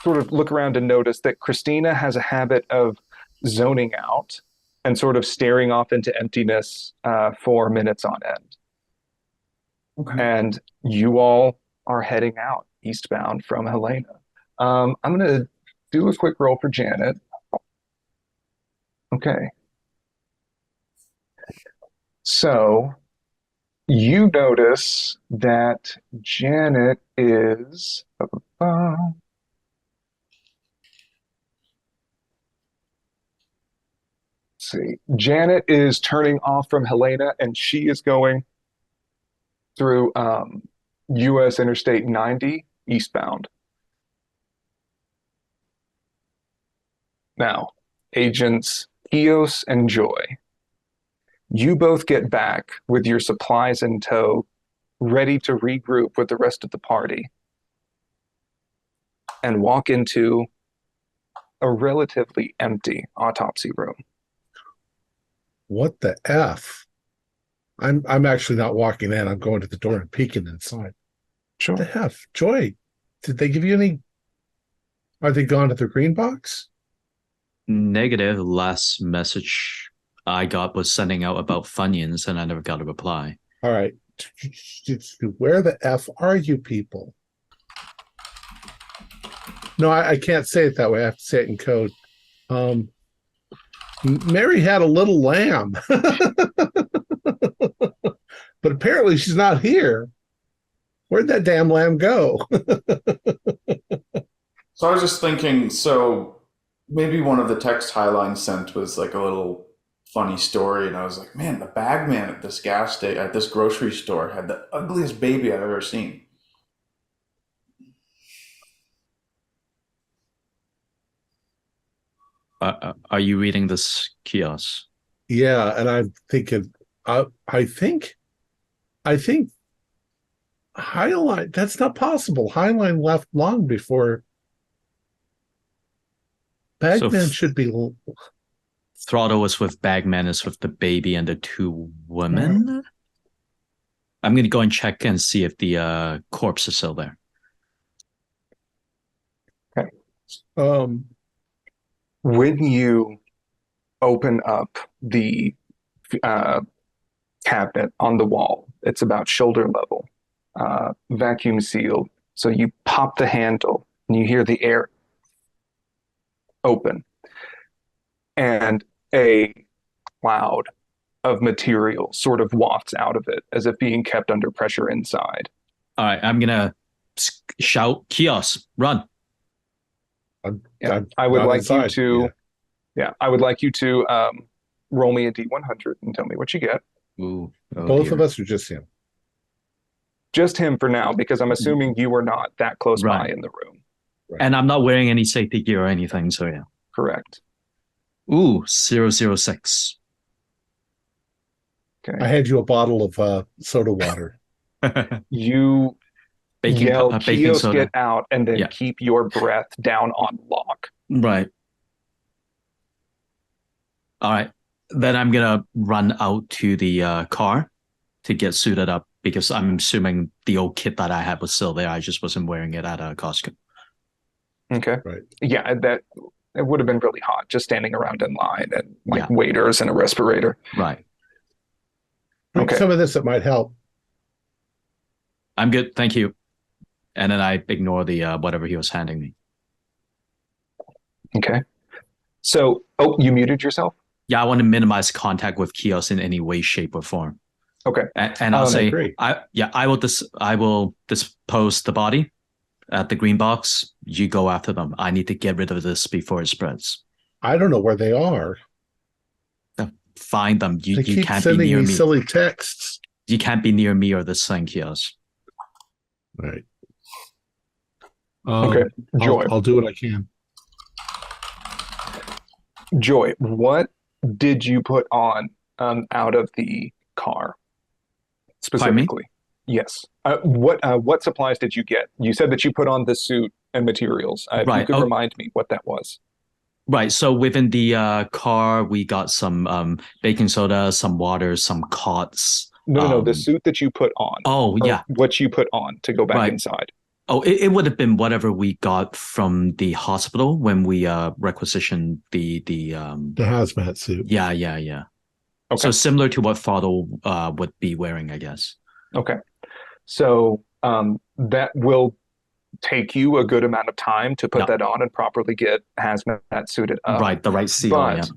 sort of look around and notice that Christina has a habit of zoning out and sort of staring off into emptiness for minutes on end. Okay. And you all are heading out eastbound from Helena. I'm going to do a quick roll for Janet. Okay. So you notice that Janet is let's see. Janet is turning off from Helena, and she is going through US Interstate 90 eastbound. Now, Agents Eos and Joy, you both get back with your supplies in tow, ready to regroup with the rest of the party, and walk into a relatively empty autopsy room. What the F? I'm actually not walking in. I'm going to the door and peeking inside. Sure. What the F? Joy, did they give you any? Are they gone to the green box? Negative. Last message I got was sending out about Funyuns, and I never got a reply. All right. Where the F are you people? No, I can't say it that way. I have to say it in code. Mary had a little lamb. But apparently she's not here. Where'd that damn lamb go? So I was just thinking, so maybe one of the text Highline sent was like a little funny story, and I was like, man, the bagman at this at this grocery store had the ugliest baby I've ever seen. Are you reading this kiosk? Yeah, and I'm thinking, I think Highline, that's not possible. Highline left long before Bagman should be. Throttle was with Bagman, is with the baby and the two women. Mm-hmm. I'm going to go and check and see if the corpse is still there. Okay. When you open up the cabinet on the wall, it's about shoulder level, vacuum sealed. So you pop the handle and you hear the air open, and a cloud of material sort of wafts out of it as if being kept under pressure inside. All right, I'm gonna shout, "Kiosk, run!" I would like you to, I would like you to roll me a D100 and tell me what you get. Ooh, both of us, or just him? Just him for now, because I'm assuming you were not that close by in the room. Right. And I'm not wearing any safety gear or anything, so yeah. Correct. Ooh, 006. Okay. I had you a bottle of soda water. You yell, baking soda. Get out, and then keep your breath down on lock. Right. All right. Then I'm going to run out to the car to get suited up because I'm assuming the old kit that I had was still there. I just wasn't wearing it at Costco. Okay. Right. Yeah, that it would have been really hot just standing around in line and like Yeah. waiters and a respirator. Right. Drink Okay. some of this, it might help. I'm good. Thank you. And then I ignore the whatever he was handing me. Okay. So, oh, you muted yourself? Yeah, I want to minimize contact with Kios in any way, shape, or form. Okay. And I'll I say, agree. I will dispose the body at the green box. You go after them. I need to get rid of this before it spreads. I don't know where they are. Find them. They You keep can't be sending near me me. silly texts. You can't be near me or this thing, Kios. Right. Okay. Joy. I'll do what I can. Joy, what did you put on out of the car specifically? Yes. What supplies did you get? You said that you put on the suit and materials. If you Right. could remind me what that was. Right. So within the car, we got some baking soda, some water, some cots. No. The suit that you put on. Oh, yeah. What you put on to go back Right. inside. Oh, it would have been whatever we got from the hospital when we requisitioned the The hazmat suit. Yeah. Okay. So similar to what Father would be wearing, I guess. Okay. So that will take you a good amount of time to put that on and properly get hazmat suited up. Right, the right seal, But,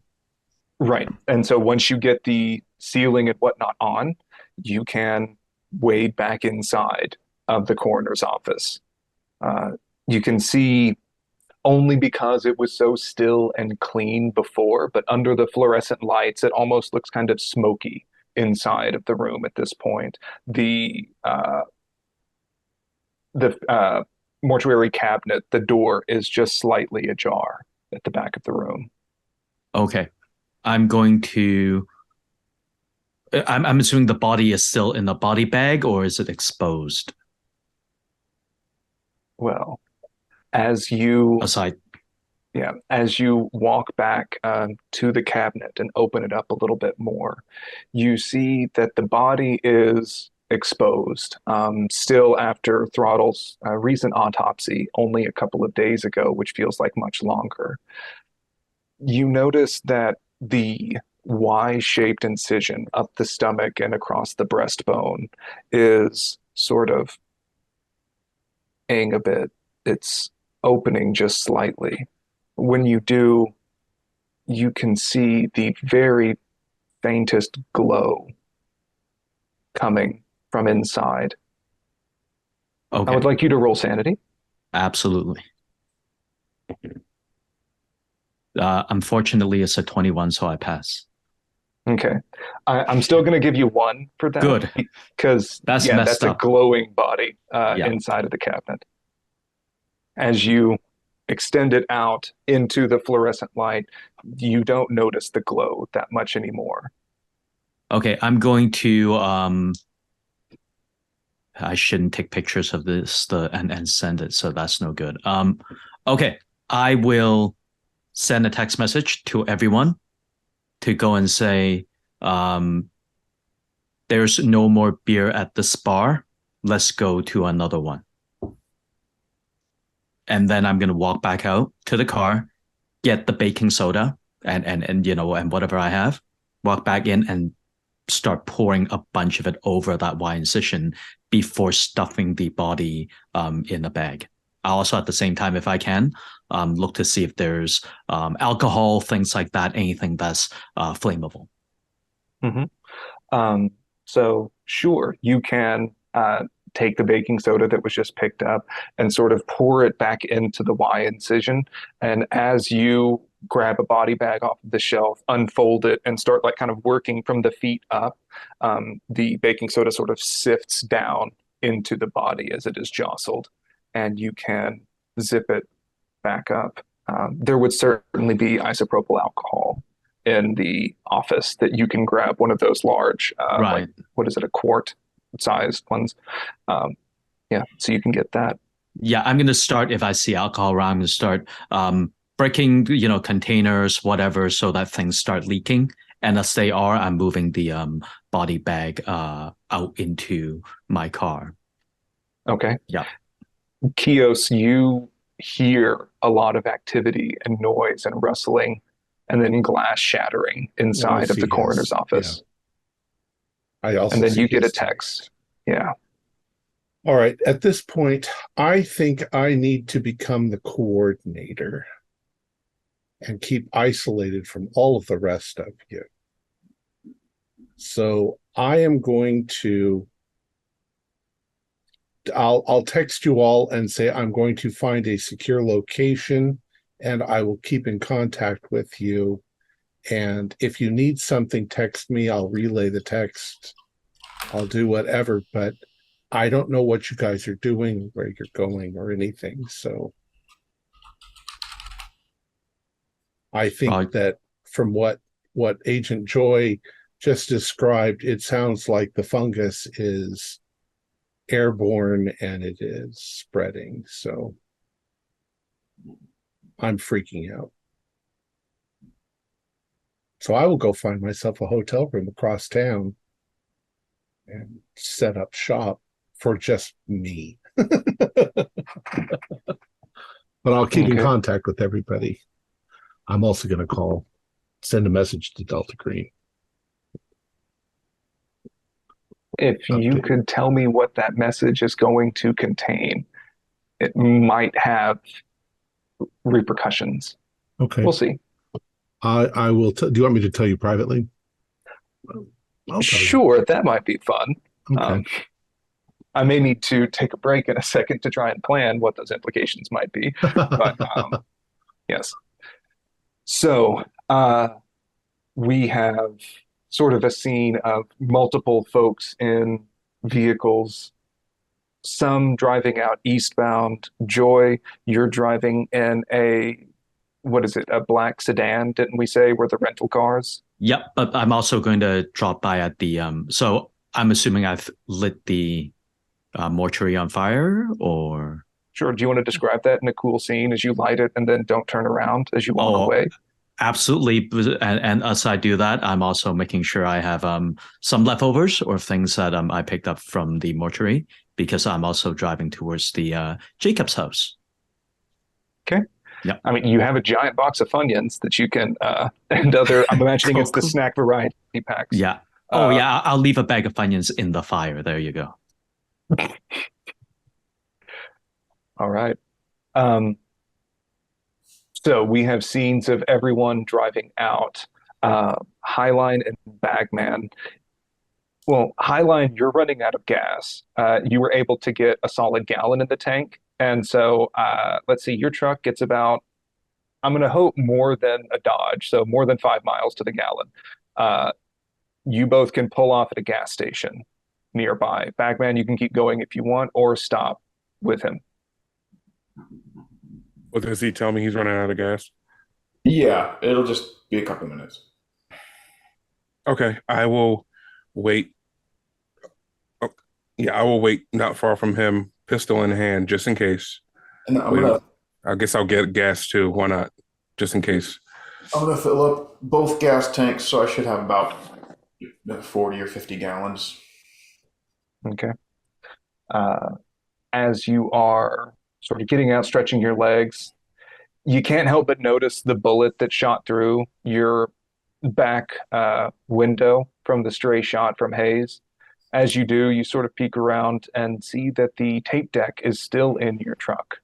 right. And so once you get the sealing and whatnot on, you can wade back inside of the coroner's office. You can see only because it was so still and clean before, but under the fluorescent lights, it almost looks kind of smoky inside of the room at this point. The mortuary cabinet, the door is just slightly ajar at the back of the room. Okay. I'm assuming the body is still in the body bag, or is it exposed? Well, as you Aside. Yeah, as you walk back to the cabinet and open it up a little bit more, you see that the body is exposed, still after Throttle's recent autopsy only a couple of days ago, which feels like much longer. You notice that the Y-shaped incision up the stomach and across the breastbone is sort of aying a bit. It's opening just slightly. When you do, you can see the very faintest glow coming from inside. Okay. I would like you to roll sanity. Absolutely. Unfortunately, it's a 21, so I pass. Okay. I'm still going to give you 1 for that. Good. Because that's a glowing body inside of the cabinet. As you extend it out into the fluorescent light, you don't notice the glow that much anymore. Okay, I'm going to I shouldn't take pictures of this and send it, so that's no good. Okay, I will send a text message to everyone to go and say there's no more beer at this bar. Let's go to another one. And then I'm gonna walk back out to the car, get the baking soda and whatever I have, walk back in and start pouring a bunch of it over that Y incision before stuffing the body in the bag. I also, at the same time, if I can, look to see if there's alcohol, things like that, anything that's flammable. Mm-hmm. So sure, you can take the baking soda that was just picked up and sort of pour it back into the Y incision. And as you grab a body bag off of the shelf, unfold it, and start like kind of working from the feet up, the baking soda sort of sifts down into the body as it is jostled, and you can zip it back up. There would certainly be isopropyl alcohol in the office that you can grab one of those large, right. What is it, a quart sized ones. So you can get that. Yeah, I'm going to start, if I see alcohol around, I'm going to start breaking, containers, whatever, so that things start leaking. And as they are, I'm moving the body bag out into my car. Okay. Yeah. Kios, you hear a lot of activity and noise and rustling and then glass shattering inside of the coroner's office. Yeah. I also and then see you get a his text. Yeah. All right. At this point, I think I need to become the coordinator and keep isolated from all of the rest of you. So I am going to I'll text you all and say I'm going to find a secure location and I will keep in contact with you. And if you need something, text me. I'll relay the text. I'll do whatever, but I don't know what you guys are doing, where you're going or anything. So I think that from what Agent Joy just described, it sounds like the fungus is airborne and it is spreading. So I'm freaking out. So I will go find myself a hotel room across town and set up shop for just me. But I'll keep in contact with everybody. I'm also going to send a message to Delta Green. If you could tell me what that message is going to contain, it might have repercussions. Okay. We'll see. I will. Do you want me to tell you privately? Sure, that might be fun. Okay. I may need to take a break in a second to try and plan what those implications might be. But yes. So we have sort of a scene of multiple folks in vehicles, some driving out eastbound. Joy, you're driving in a black sedan, didn't we say, were the rental cars? Yep, but I'm also going to drop by at the, so I'm assuming I've lit the mortuary on fire, or? Sure, do you want to describe that in a cool scene as you light it and then don't turn around as you walk away? Absolutely. And as I do that, I'm also making sure I have some leftovers or things that I picked up from the mortuary, because I'm also driving towards the Jacob's house. Okay. Yeah. I mean, you have a giant box of Funyuns that you can, and other, I'm imagining it's the snack variety packs. Yeah. I'll leave a bag of Funyuns in the fire. There you go. All right. So we have scenes of everyone driving out. Highline and Bagman. Well, Highline, you're running out of gas. You were able to get a solid gallon in the tank. And so let's see, your truck gets about, I'm going to hope, more than a Dodge, so more than 5 miles to the gallon. You both can pull off at a gas station nearby. Bagman, you can keep going if you want, or stop with him. Well, does he tell me he's running out of gas? Yeah, it'll just be a couple minutes. Okay, I will wait. Oh, yeah, I will wait not far from him, pistol in hand, just in case. And I guess I'll get gas too. Why not? Just in case. I'm going to fill up both gas tanks, so I should have about 40 or 50 gallons. Okay. As you are sort of getting out, stretching your legs, you can't help but notice the bullet that shot through your back window from the stray shot from Hayes. As you do, you sort of peek around and see that the tape deck is still in your truck.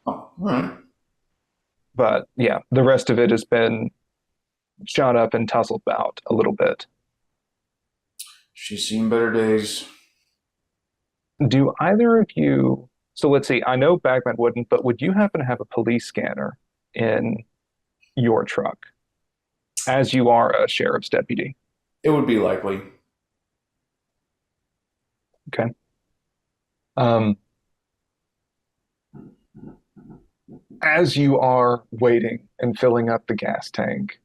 Oh, all right. But yeah, the rest of it has been shot up and tousled about a little bit. She's seen better days. Do either of you, so let's see, I know Bagman wouldn't, but would you happen to have a police scanner in your truck, as you are a sheriff's deputy? It would be likely. Okay. As you are waiting and filling up the gas tank,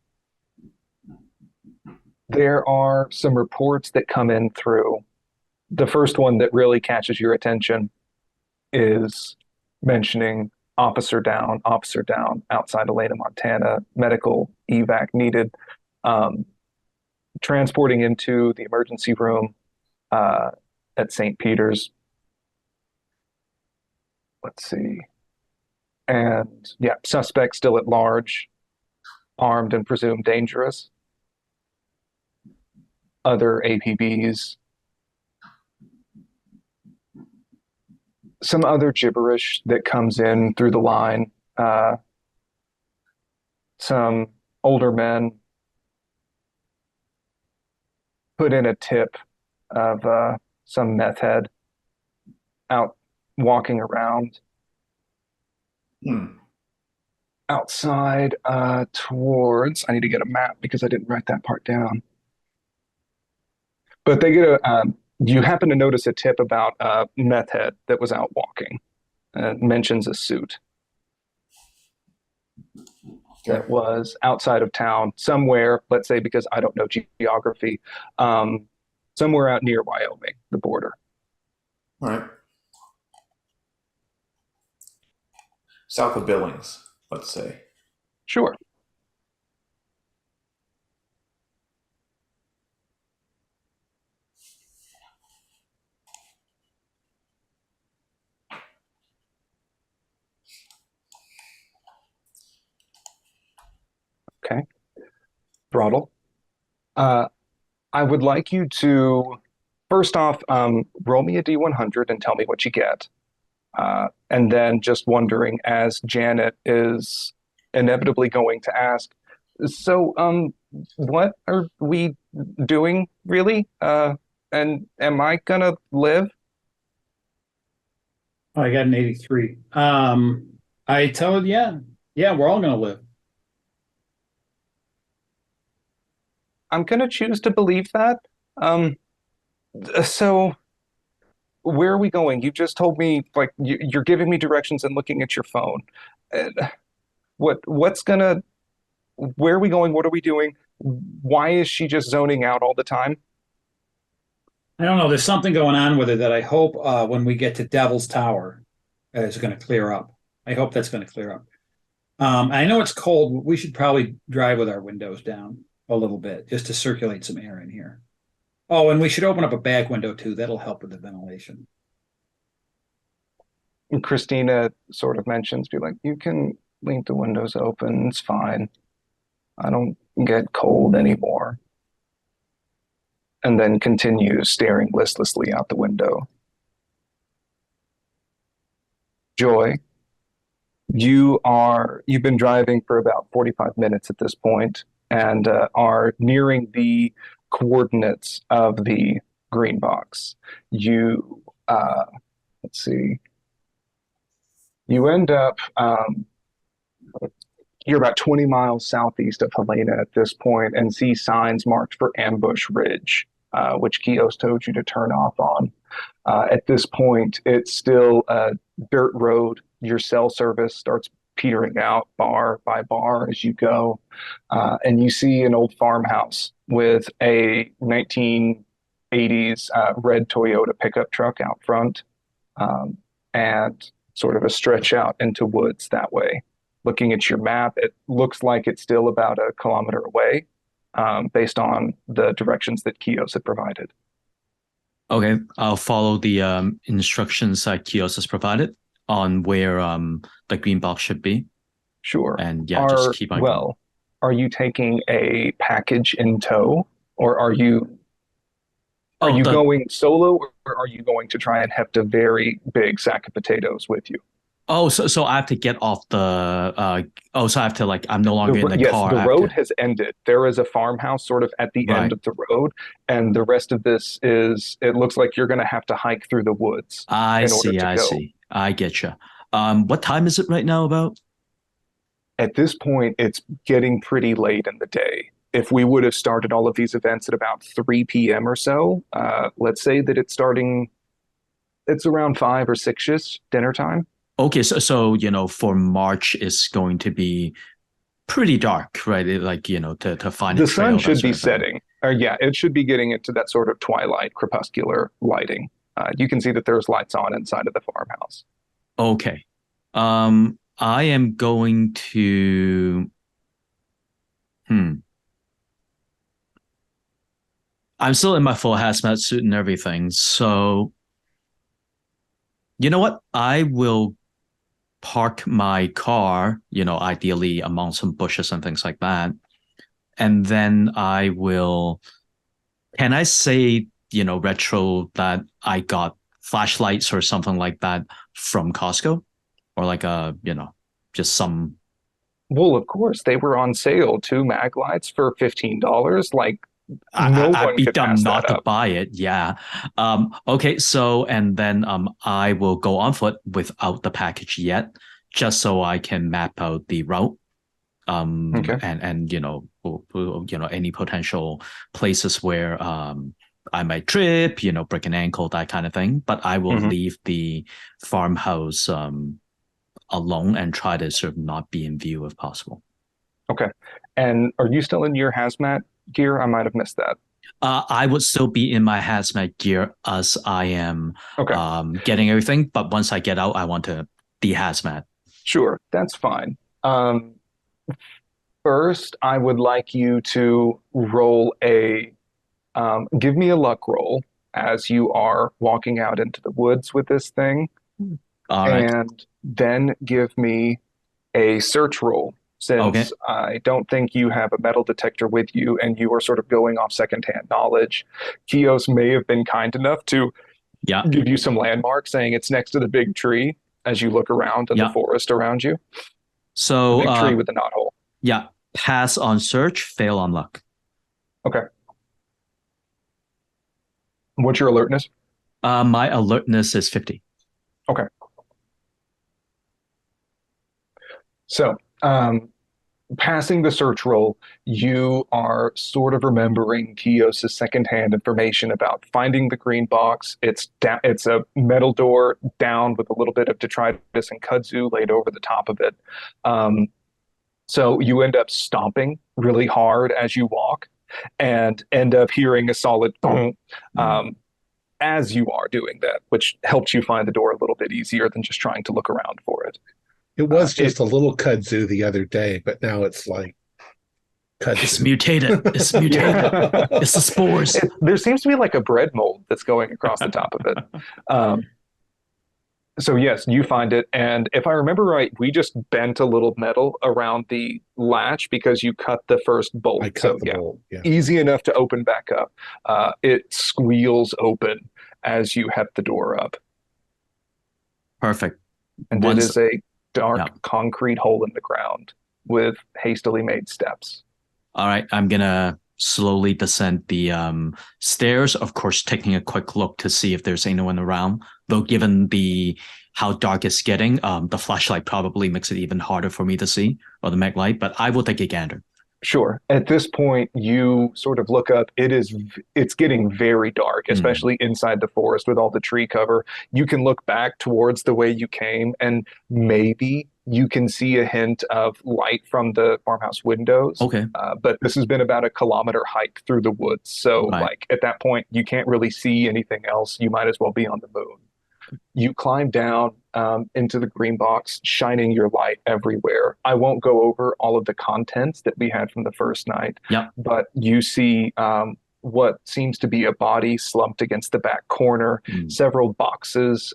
there are some reports that come in through. The first one that really catches your attention is mentioning officer down, outside Elena, Montana, medical evac needed. transporting into the emergency room at St. Peter's. Let's see. And yeah, suspect still at large, armed and presumed dangerous. Other APBs. Some other gibberish that comes in through the line. Some older men put in a tip of some meth head out walking around. Outside towards, I need to get a map because I didn't write that part down. But they get you happen to notice a tip about a meth head that was out walking. Mentions a suit that was outside of town somewhere, let's say, because I don't know geography, somewhere out near Wyoming, the border. All right. South of Billings, let's say. Sure. Okay. Throttle. I would like you to, first off, roll me a D100 and tell me what you get. And then just wondering, as Janet is inevitably going to ask, so what are we doing, really? And am I gonna live? Oh, I got an 83. I tell it, yeah, we're all gonna live. I'm gonna choose to believe that. So where are we going? You just told me, like, you're giving me directions and looking at your phone. What's gonna, where are we going? What are we doing? Why is she just zoning out all the time? I don't know. There's something going on with it that I hope when we get to Devil's Tower is going to clear up. I hope that's going to clear up. I know it's cold. We should probably drive with our windows down a little bit just to circulate some air in here. Oh, and we should open up a back window too. That'll help with the ventilation. And Christina sort of mentions, be like, you can leave the windows open. It's fine. I don't get cold anymore. And then continues staring listlessly out the window. Joy, you've been driving for about 45 minutes at this point and are nearing the coordinates of the green box. You, let's see, you end up, you're about 20 miles southeast of Helena at this point and see signs marked for Ambush Ridge, which Kios told you to turn off on. At this point, it's still a dirt road. Your cell service starts petering out bar by bar as you go. And you see an old farmhouse with a 1980s red Toyota pickup truck out front, and sort of a stretch out into woods that way. Looking at your map, it looks like it's still about a kilometer away, based on the directions that Kios had provided. Okay, I'll follow the instructions that Kios has provided on where the green box should be. Sure. And yeah, just keep on going. Are you taking a package in tow, or are you going solo, or are you going to try and heft a very big sack of potatoes with you? Oh, so I have to get off the so I have to, like, I'm no longer in the car. Yes, the road has ended. There is a farmhouse sort of at the end of the road, and the rest of this it looks like you're going to have to hike through the woods. I see. I get you. What time is it right now about? At this point, it's getting pretty late in the day. If we would have started all of these events at about 3 p.m. or so, let's say that it's around 5 or 6-ish dinner time. Okay, so for March is going to be pretty dark, right? Like, to find the sun should be setting. It should be getting into that sort of twilight, crepuscular lighting. You can see that there's lights on inside of the farmhouse. Okay. I am going to I'm still in my full hazmat suit and everything. So, you know what? I will park my car, ideally among some bushes and things like that. And then I will, can I say, retro that I got flashlights or something like that from Costco? Or like just some. Well, of course, they were on sale, 2 mag lights for $15. Like, I'd be could dumb pass not that to up. buy it. Yeah. Okay. So, and then I will go on foot without the package yet, just so I can map out the route. Okay. And any potential places where I might trip, break an ankle, that kind of thing. But I will Mhm. leave the farmhouse alone and try to sort of not be in view if possible. Okay. And are you still in your hazmat gear? I might have missed that. I would still be in my hazmat gear as I am Okay. getting everything, but once I get out, I want to de-hazmat. Sure, that's fine. First, I would like you to roll give me a luck roll as you are walking out into the woods with this thing, All right. and then give me a search roll. Okay. Since I don't think you have a metal detector with you and you are sort of going off secondhand knowledge, Kios may have been kind enough to Yeah. give you some landmarks saying it's next to the big tree as you look around in the forest around you. So, big tree with a knothole. Yeah. Pass on search, fail on luck. Okay. What's your alertness? My alertness is 50. Okay. So, passing the search roll, you are sort of remembering Kios' secondhand information about finding the green box. It's a metal door down with a little bit of detritus and kudzu laid over the top of it. So you end up stomping really hard as you walk and end up hearing a solid boom as you are doing that, which helps you find the door a little bit easier than just trying to look around for it. It was just a little kudzu the other day, but now it's like kudzu. It's mutated. It's mutated. It's the spores. There seems to be like a bread mold that's going across the top of it. So yes, you find it, and if I remember right, we just bent a little metal around the latch because you cut the first bolt. I cut the bolt. Yeah. Easy enough to open back up. It squeals open as you head the door up. Perfect. And it is a dark concrete hole in the ground with hastily made steps. All right, I'm gonna slowly descend the stairs, of course taking a quick look to see if there's anyone around, though given how dark it's getting, the flashlight probably makes it even harder for me to see, or the mag light, but I will take a gander. Sure. At this point, you sort of look up. It's getting very dark, especially inside the forest with all the tree cover. You can look back towards the way you came, and maybe you can see a hint of light from the farmhouse windows. Okay. But this has been about a kilometer hike through the woods. So, like, at that point, you can't really see anything else. You might as well be on the moon. You climb down into the green box, shining your light everywhere. I won't go over all of the contents that we had from the first night, but you see what seems to be a body slumped against the back corner, several boxes,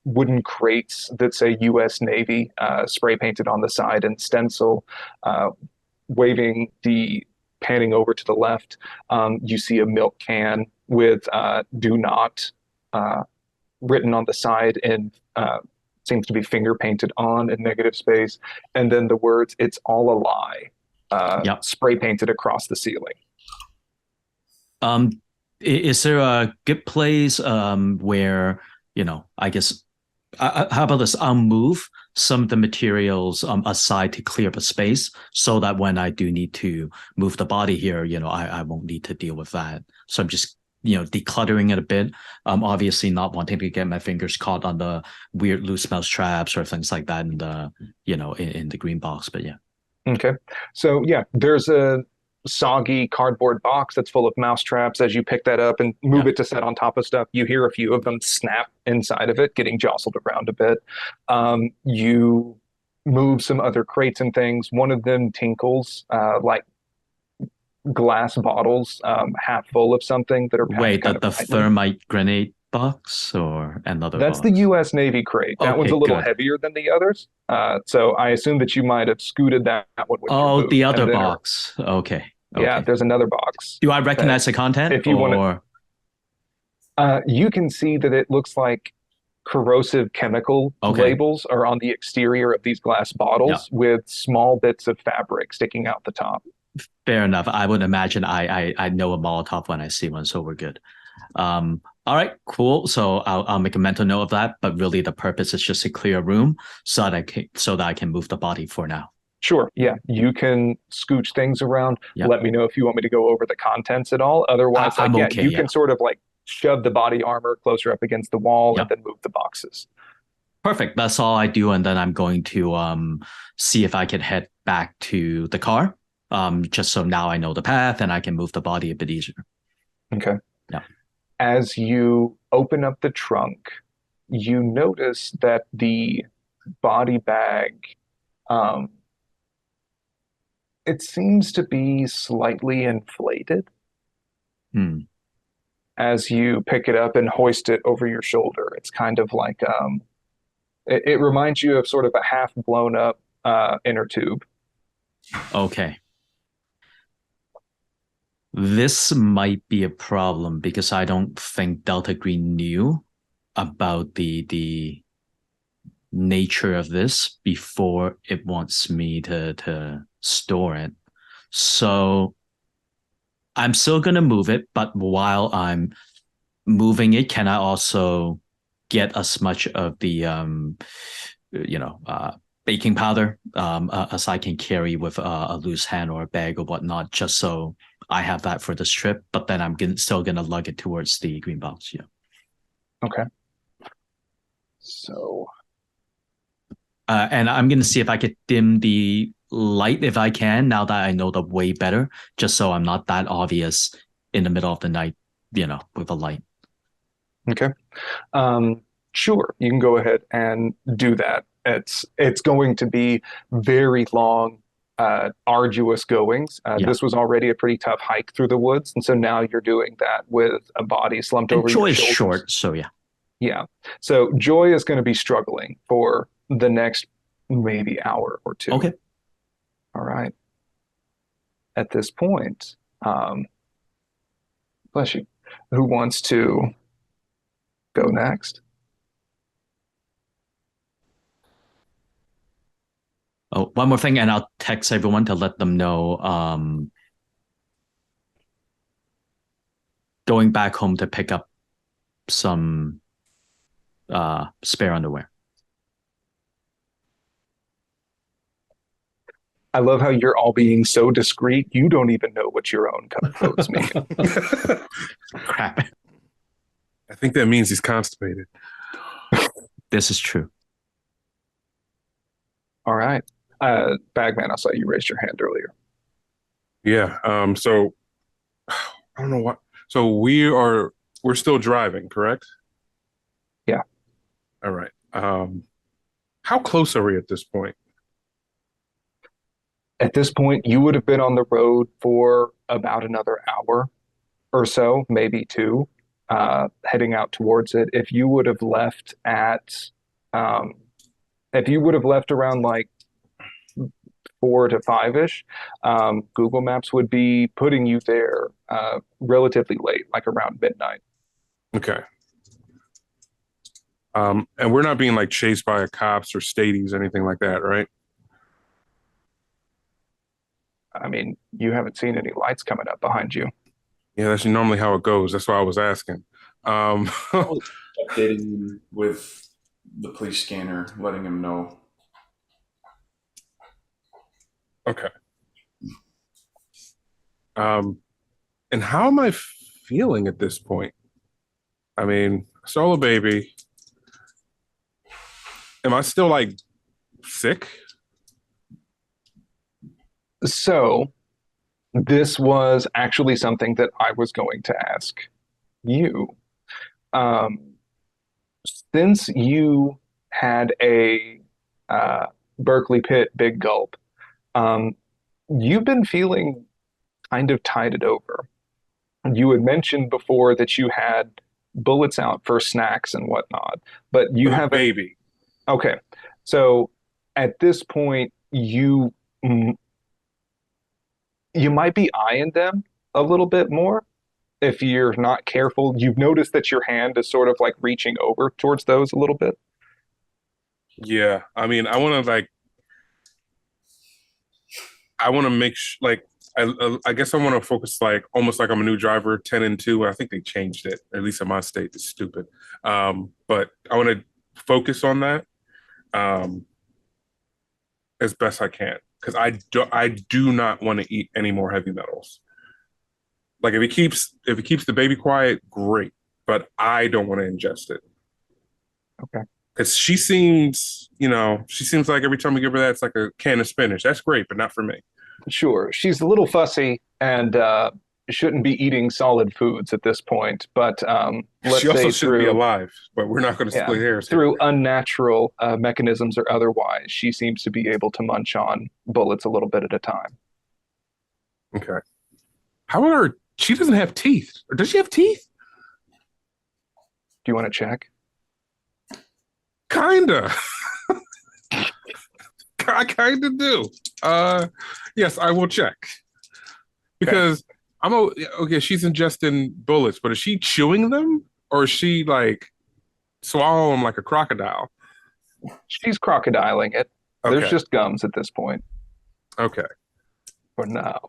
wooden crates that say U.S. Navy spray painted on the side and stencil, panning over to the left. You see a milk can with do not written on the side and seems to be finger painted on in negative space. And then the words, "It's all a lie," spray painted across the ceiling. Is there a good place where, I guess, how about this? I'll move some of the materials aside to clear up a space so that when I do need to move the body here, I won't need to deal with that. So I'm just decluttering it a bit. Obviously not wanting to get my fingers caught on the weird loose mouse traps or things like that in the, in the green box, but yeah. Okay. So yeah, there's a soggy cardboard box that's full of mouse traps. As you pick that up and move it to set on top of stuff, you hear a few of them snap inside of it, getting jostled around a bit. You move some other crates and things. One of them tinkles, like glass bottles, half full of something that are packed Wait, kind the of tightly. thermite grenade box or another That's box? the U.S. Navy crate. That one's Okay, a little good. heavier than the others. So I assume that you might have scooted that one with your Oh, boot. the other And then, box. Okay. yeah, Okay. there's another box. Do I recognize the content If you want or to, you can see that it looks like corrosive chemical Okay. labels are on the exterior of these glass bottles with small bits of fabric sticking out the top. fair enough? I would imagine I know a Molotov when I see one, so we're good. All right, cool. So I'll make a mental note of that. But really, the purpose is just to clear a room so that I can move the body for now. Sure. Yeah. You can scooch things around. Yep. Let me know if you want me to go over the contents at all. Otherwise, I'm okay, you can sort of like shove the body armor closer up against the wall and then move the boxes. Perfect. That's all I do, and then I'm going to see if I can head back to the car. Just so now I know the path and I can move the body a bit easier. Okay. Yeah. As you open up the trunk, you notice that the body bag, it seems to be slightly inflated. As you pick it up and hoist it over your shoulder. It's kind of like it reminds you of sort of a half blown up inner tube. Okay. This might be a problem because I don't think Delta Green knew about the nature of this before it wants me to store it. So I'm still going to move it, but while I'm moving it, can I also get as much of the, baking powder as I can carry with a loose hand or a bag or whatnot, just so I have that for this trip, but then I'm still going to lug it towards the green box. Yeah. Okay. So. And I'm going to see if I could dim the light if I can, now that I know the way better, just so I'm not that obvious in the middle of the night, with a light. Okay. Sure, you can go ahead and do that. It's going to be very long, arduous goings. This was already a pretty tough hike through the woods, and so now you're doing that with a body slumped over Joy your is shoulders. short, so yeah. Yeah. So Joy is going to be struggling for the next maybe hour or two. Okay. All right. At this point, bless you. Who wants to go next? Oh, one more thing, and I'll text everyone to let them know going back home to pick up some spare underwear. I love how you're all being so discreet. You don't even know what your own codes mean. Crap. I think that means he's constipated. This is true. All right. Bagman, I saw you raised your hand earlier. Yeah. So I don't know what. So we're still driving, correct? Yeah. All right. How close are we at this point? At this point, you would have been on the road for about another hour or so, maybe two, heading out towards it. If you would have left around like 4 to 5-ish, Google Maps would be putting you there relatively late, like around midnight. Okay. And we're not being like chased by cops or stadies, anything like that, right? I mean, you haven't seen any lights coming up behind you. Yeah, that's normally how it goes. That's why I was asking. Updating him with the police scanner, letting him know. Okay. And how am I feeling at this point? I mean, solo baby. Am I still like sick? So this was actually something that I was going to ask you. Since you had a Berkeley Pit big gulp, you've been feeling kind of tied it over. You had mentioned before that you had bullets out for snacks and whatnot, but you have baby. Okay, so at this point, you might be eyeing them a little bit more if you're not careful. You've noticed that your hand is sort of like reaching over towards those a little bit. Yeah, I mean, I want to make I guess I want to focus like almost like I'm a new driver, 10 and 2. I think they changed it, at least in my state. It's stupid. But I want to focus on that as best I can, because I do not want to eat any more heavy metals. Like if it keeps the baby quiet, great, but I don't want to ingest it. Okay. Because she seems like every time we give her that, it's like a can of spinach. That's great, but not for me. Sure, she's a little fussy and shouldn't be eating solid foods at this point. But let's she also say shouldn't be alive, but we're not going to split hairs. Through unnatural mechanisms or otherwise, she seems to be able to munch on bullets a little bit at a time. Okay. However, she doesn't have teeth. Or does she have teeth? Do you want to check? Kinda. I kinda do. Yes, I will check. Because okay, she's ingesting bullets, but is she chewing them? Or is she like swallowing them like a crocodile? She's crocodiling it. Okay. There's just gums at this point. Okay. For now.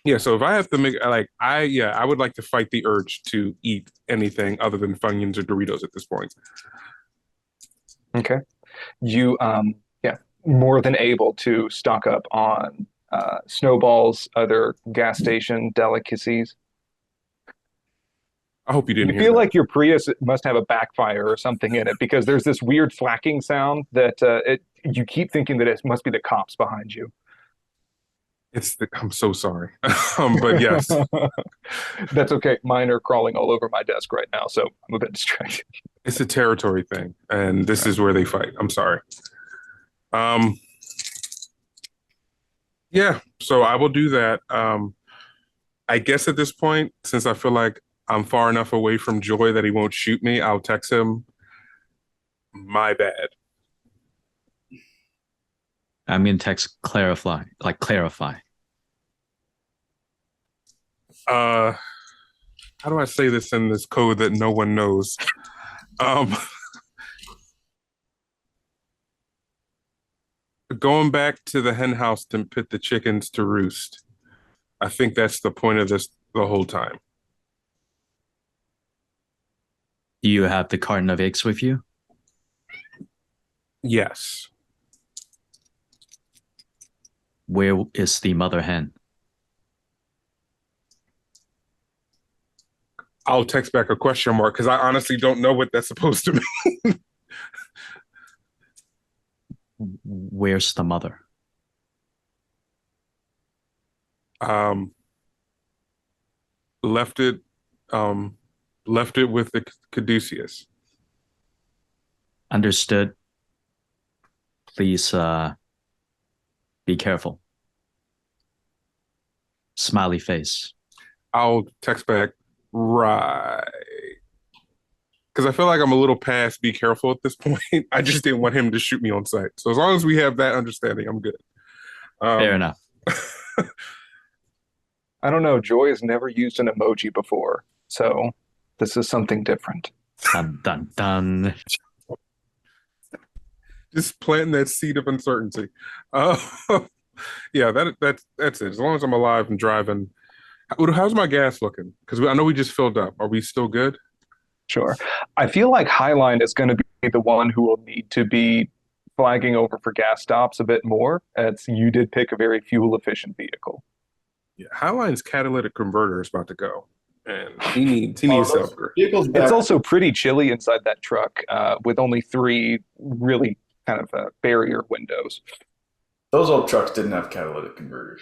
Yeah, so if I have to make I would like to fight the urge to eat anything other than Funyuns or Doritos at this point. Okay. You more than able to stock up on Snowball's other gas station delicacies. I hope you didn't hear that. Like your Prius must have a backfire or something in it, because there's this weird flacking sound that you keep thinking that it must be the cops behind you. I'm so sorry. But yes. That's okay. Mine are crawling all over my desk right now, so I'm a bit distracted. It's a territory thing, and this is where they fight. I'm sorry. Yeah, so I will do that. I guess at this point, since I feel like I'm far enough away from Joy that he won't shoot me, I'll text him, my bad. I'm going to text clarify. How do I say this in this code that no one knows? Going back to the hen house to put the chickens to roost. I think that's the point of this the whole time. Do you have the carton of eggs with you? Yes. Where is the mother hen? I'll text back a question mark because I honestly don't know what that's supposed to mean. Where's the mother? Left it with the caduceus. Understood. Please be careful. Smiley face. I'll text back, right. Because I feel like I'm a little past be careful at this point. I just didn't want him to shoot me on sight. So as long as we have that understanding, I'm good. Fair enough. I don't know. Joy has never used an emoji before, so this is something different. Dun, dun, dun. Just planting that seed of uncertainty. Yeah, that's it. As long as I'm alive and driving. How's my gas looking? Because I know we just filled up. Are we still good? Sure. I feel like Highline is going to be the one who will need to be flagging over for gas stops a bit more, as you did pick a very fuel-efficient vehicle. Yeah, Highline's catalytic converter is about to go, and he needs help. It's also pretty chilly inside that truck, with only 3 really kind of barrier windows. Those old trucks didn't have catalytic converters.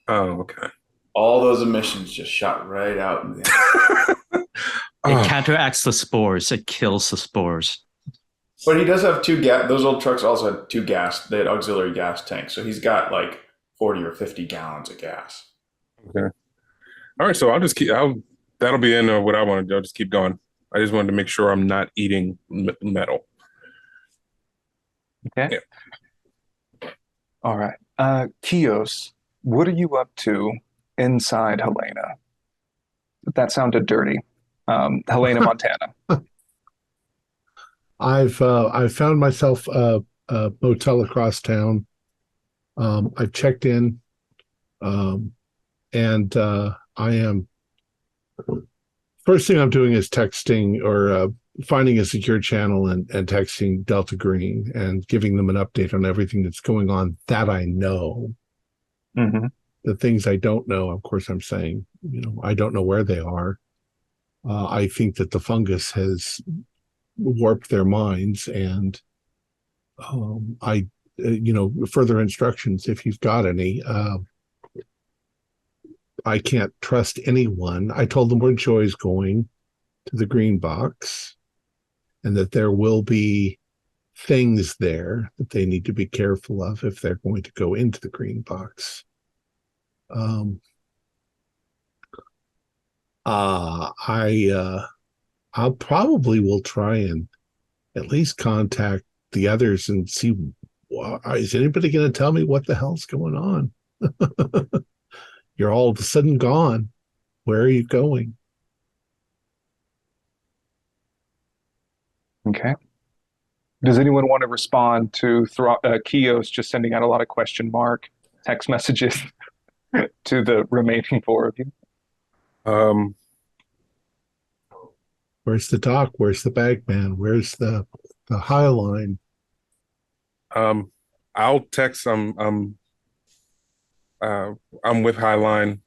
Oh, okay. All those emissions just shot right out in the air. It counteracts the spores. It kills the spores. But he does have 2 gas. Those old trucks also had 2 gas. They had auxiliary gas tanks. So he's got like 40 or 50 gallons of gas. Okay. All right. So that'll be in what I want to do. I'll just keep going. I just wanted to make sure I'm not eating metal. Okay. Yeah. All right. Kios, what are you up to inside Helena? That sounded dirty. Helena, Montana. I've found myself a motel across town. I've checked in, and I am. First thing I'm doing is texting or finding a secure channel and texting Delta Green and giving them an update on everything that's going on that I know. Mm-hmm. The things I don't know, of course, I'm saying, I don't know where they are. I think that the fungus has warped their minds, and further instructions if you've got any. I can't trust anyone. I told them where Joy's going, to the green box, and that there will be things there that they need to be careful of if they're going to go into the green box. I'll probably will try and at least contact the others and see, is anybody going to tell me what the hell's going on? You're all of a sudden gone. Where are you going? Okay. Does anyone want to respond to Kios just sending out a lot of question mark text messages to the remaining four of you? Where's the doc? Where's the bagman? Where's the high line? I'll text. I'm with Highline.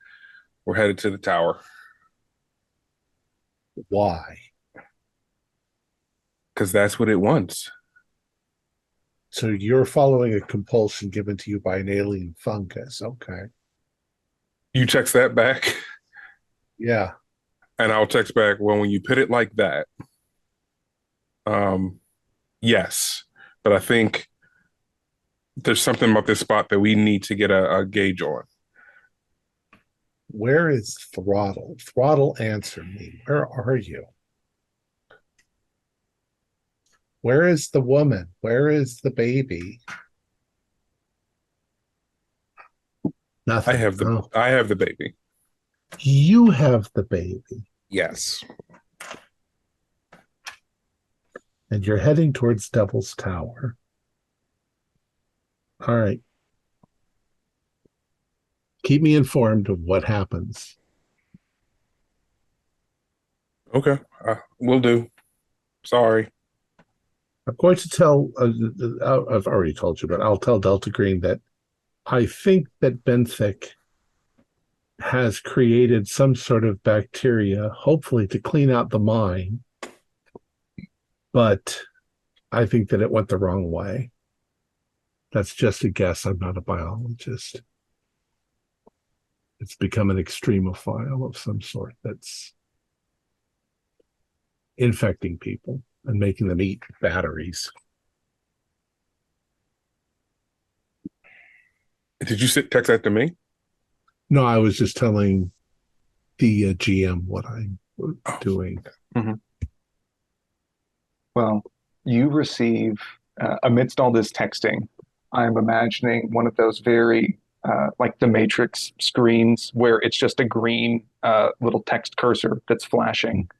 We're headed to the tower. Why? Because that's what it wants. So you're following a compulsion given to you by an alien fungus. Okay. You text that back? Yeah. And I'll text back, well, when you put it like that, yes. But I think there's something about this spot that we need to get a gauge on. Where is Throttle? Throttle, answer me. Where are you? Where is the woman? Where is the baby? Nothing. I have the baby. You have the baby. Yes. And you're heading towards Devil's Tower. All right. Keep me informed of what happens. Okay. Will do. Sorry. I'm going to tell, I've already told you, but I'll tell Delta Green that I think that benthic has created some sort of bacteria, hopefully to clean out the mine. But I think that it went the wrong way. That's just a guess. I'm not a biologist. It's become an extremophile of some sort that's infecting people and making them eat batteries. Did you text that to me? No, I was just telling the GM what I'm doing. Mm-hmm. Well, you receive, amidst all this texting, I'm imagining one of those very, like the Matrix screens where it's just a green little text cursor that's flashing.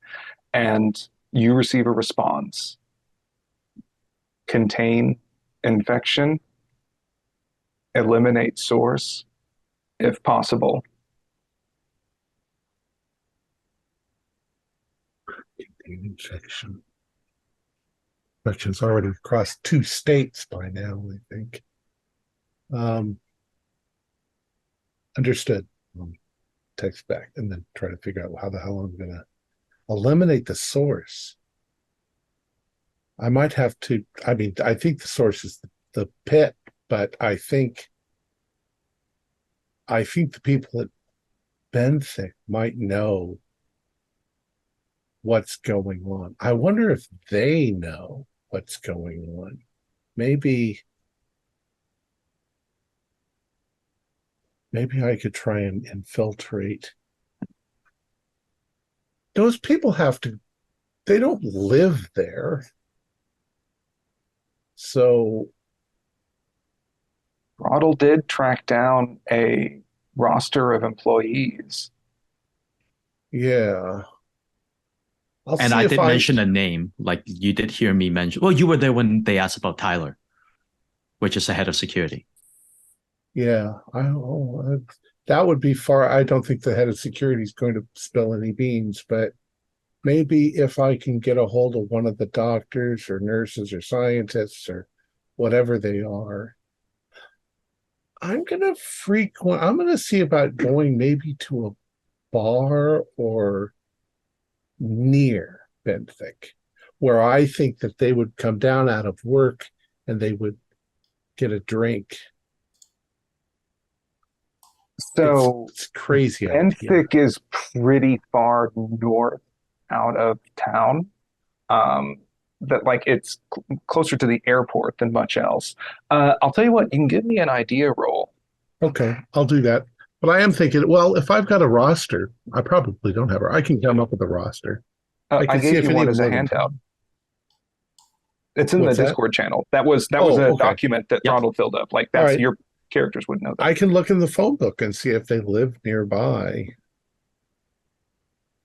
And you receive a response. Contain infection. Eliminate source, if possible. Infection. Infection's already across 2 states by now, I think. Understood. Text back and then try to figure out how the hell I'm going to eliminate the source. I might have to, I think the source is the pit, but I think the people at Benthic might know what's going on. I wonder if they know what's going on. Maybe Maybe I could try and infiltrate. Those people they don't live there. So Roddle did track down a roster of employees. yeah. And I did mention a name, like you did hear me mention. Well, you were there when they asked about Tyler, which is the head of security. Yeah, that would be far. I don't think the head of security is going to spill any beans, but maybe if I can get a hold of one of the doctors or nurses or scientists or whatever they are, I'm going to see about going maybe to a bar or near Benthic, where I think that they would come down out of work and they would get a drink. So it's crazy. Benthic is pretty far north out of town. That like it's closer to the airport than much else. I'll tell you what, you can give me an idea roll. Okay, I'll do that. But I am thinking, well, if I've got a roster, I probably don't have her. I can come up with a roster. I gave you one as a handout. It's in the Discord channel. That was a document that Ronald filled up. Like that's your characters would know that. I can look in the phone book and see if they live nearby.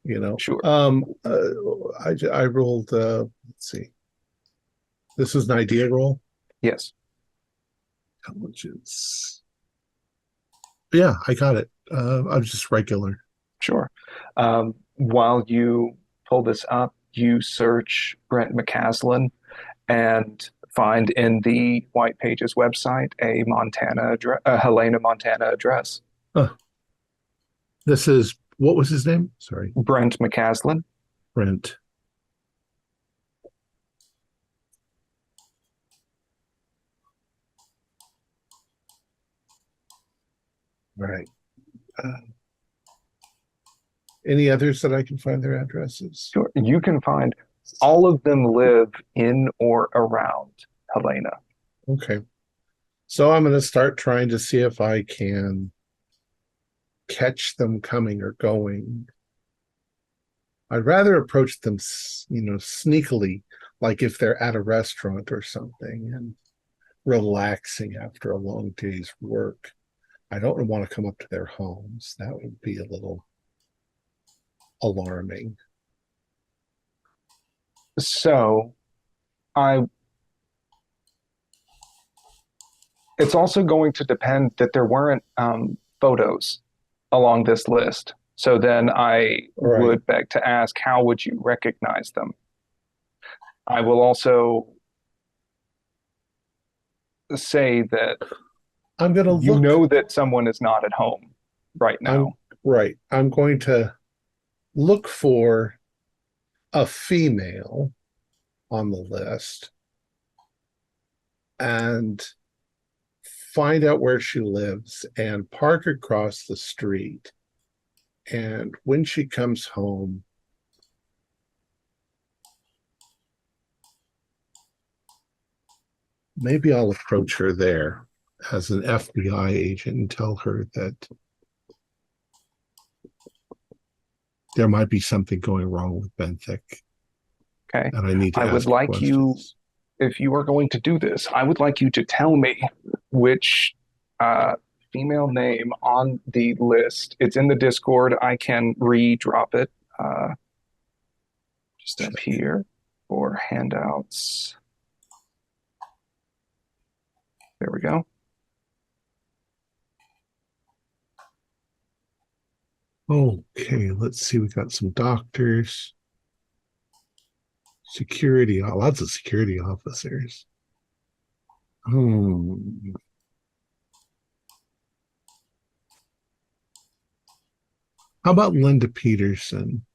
You know, sure. I rolled. Let's see. This is an idea roll. Yes. Intelligence. Yeah, I got it. I'm just regular. Sure. While you pull this up, you search Brent McCaslin and find in the White Pages website a Helena, Montana address. This is, what was his name? Sorry. Brent McCaslin. Brent. Right. Any others that I can find their addresses? Sure. You can find all of them live in or around Helena. Okay. So I'm going to start trying to see if I can catch them coming or going. I'd rather approach them, sneakily, like if they're at a restaurant or something and relaxing after a long day's work. I don't want to come up to their homes. That would be a little alarming. So it's also going to depend that there weren't photos along this list. So then I would beg to ask, how would you recognize them? I will also say that I'm going to you know that someone is not at home right now. I'm going to look for a female on the list and find out where she lives and park across the street. And when she comes home, maybe I'll approach her there as an FBI agent and tell her that there might be something going wrong with Benthic. Okay. And I need to would like questions. If you are going to do this, I would like you to tell me which female name on the list. It's in the Discord. I can re-drop it just up here for handouts. There we go. Okay, let's see. We got some doctors, lots of security officers. How about Linda Peterson?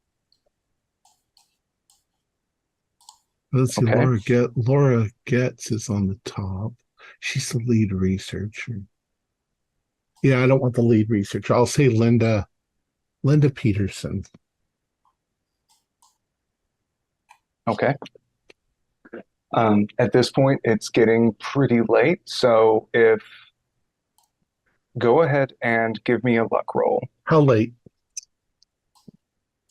Let's see. Okay. Laura Getz is on the top. She's the lead researcher. Yeah, I don't want the lead researcher. I'll say Linda Peterson. Okay. At this point, it's getting pretty late. So if go ahead and give me a luck roll. How late?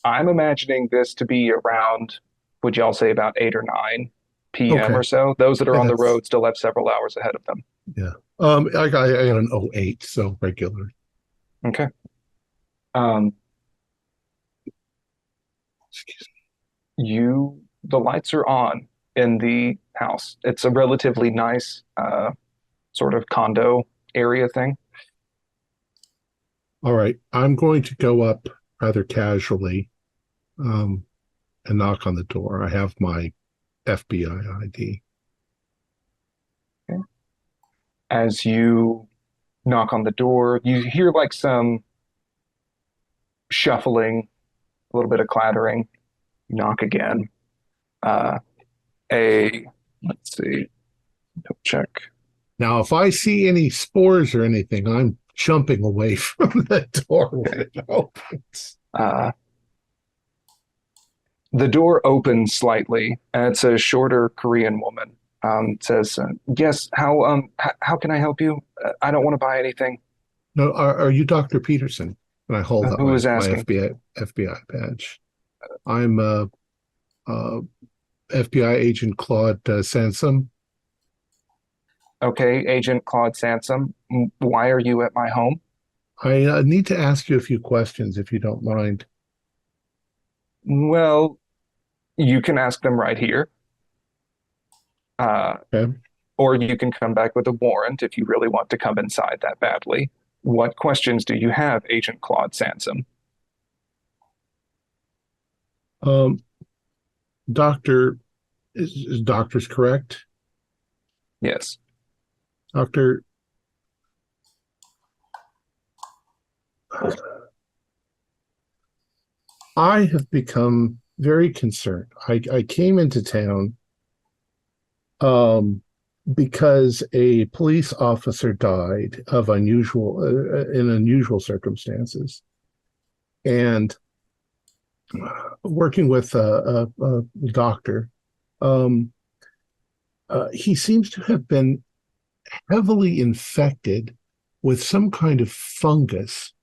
I'm imagining this to be around, would y'all say about 8 or 9 p.m. Okay. or so? Those that are Yeah, on the that's- road still have several hours ahead of them. Yeah. I got an 08, so regular. Okay. Um, Excuse the lights are on in the house. It's a relatively nice sort of condo area thing. All right. I'm going to go up rather casually and knock on the door. I have my FBI ID. Okay. As you knock on the door, you hear like some shuffling, a little bit of clattering. You knock again. Let's see, double check. Now, if I see any spores or anything, I'm jumping away from the door when it opens. The door opens slightly, and it's a shorter Korean woman. Says, "Yes. How can I help you? I don't want to buy anything." No, are you Dr. Peterson? And I hold up Who my is asking? FBI badge. I'm FBI agent Claude Sansom. Okay, Agent Claude Sansom. Why are you at my home? I need to ask you a few questions, if you don't mind. Well, you can ask them right here. Okay. Or you can come back with a warrant if you really want to come inside that badly. What questions do you have, Agent Claude Sansom? Doctor, is doctor's correct? Yes. Doctor, I have become very concerned. I came into town because a police officer died of in unusual circumstances, and working with a doctor, he seems to have been heavily infected with some kind of fungus.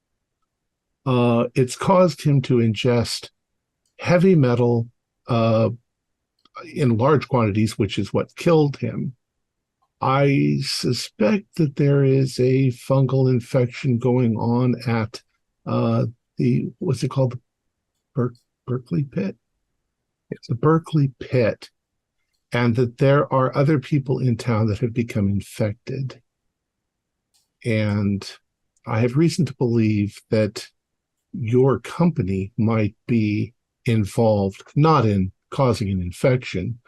It's caused him to ingest heavy metal in large quantities, which is what killed him. I suspect that there is a fungal infection going on at what's it called? Berkeley Pit? It's the Berkeley Pit. And that there are other people in town that have become infected. And I have reason to believe that your company might be involved, not in causing an infection,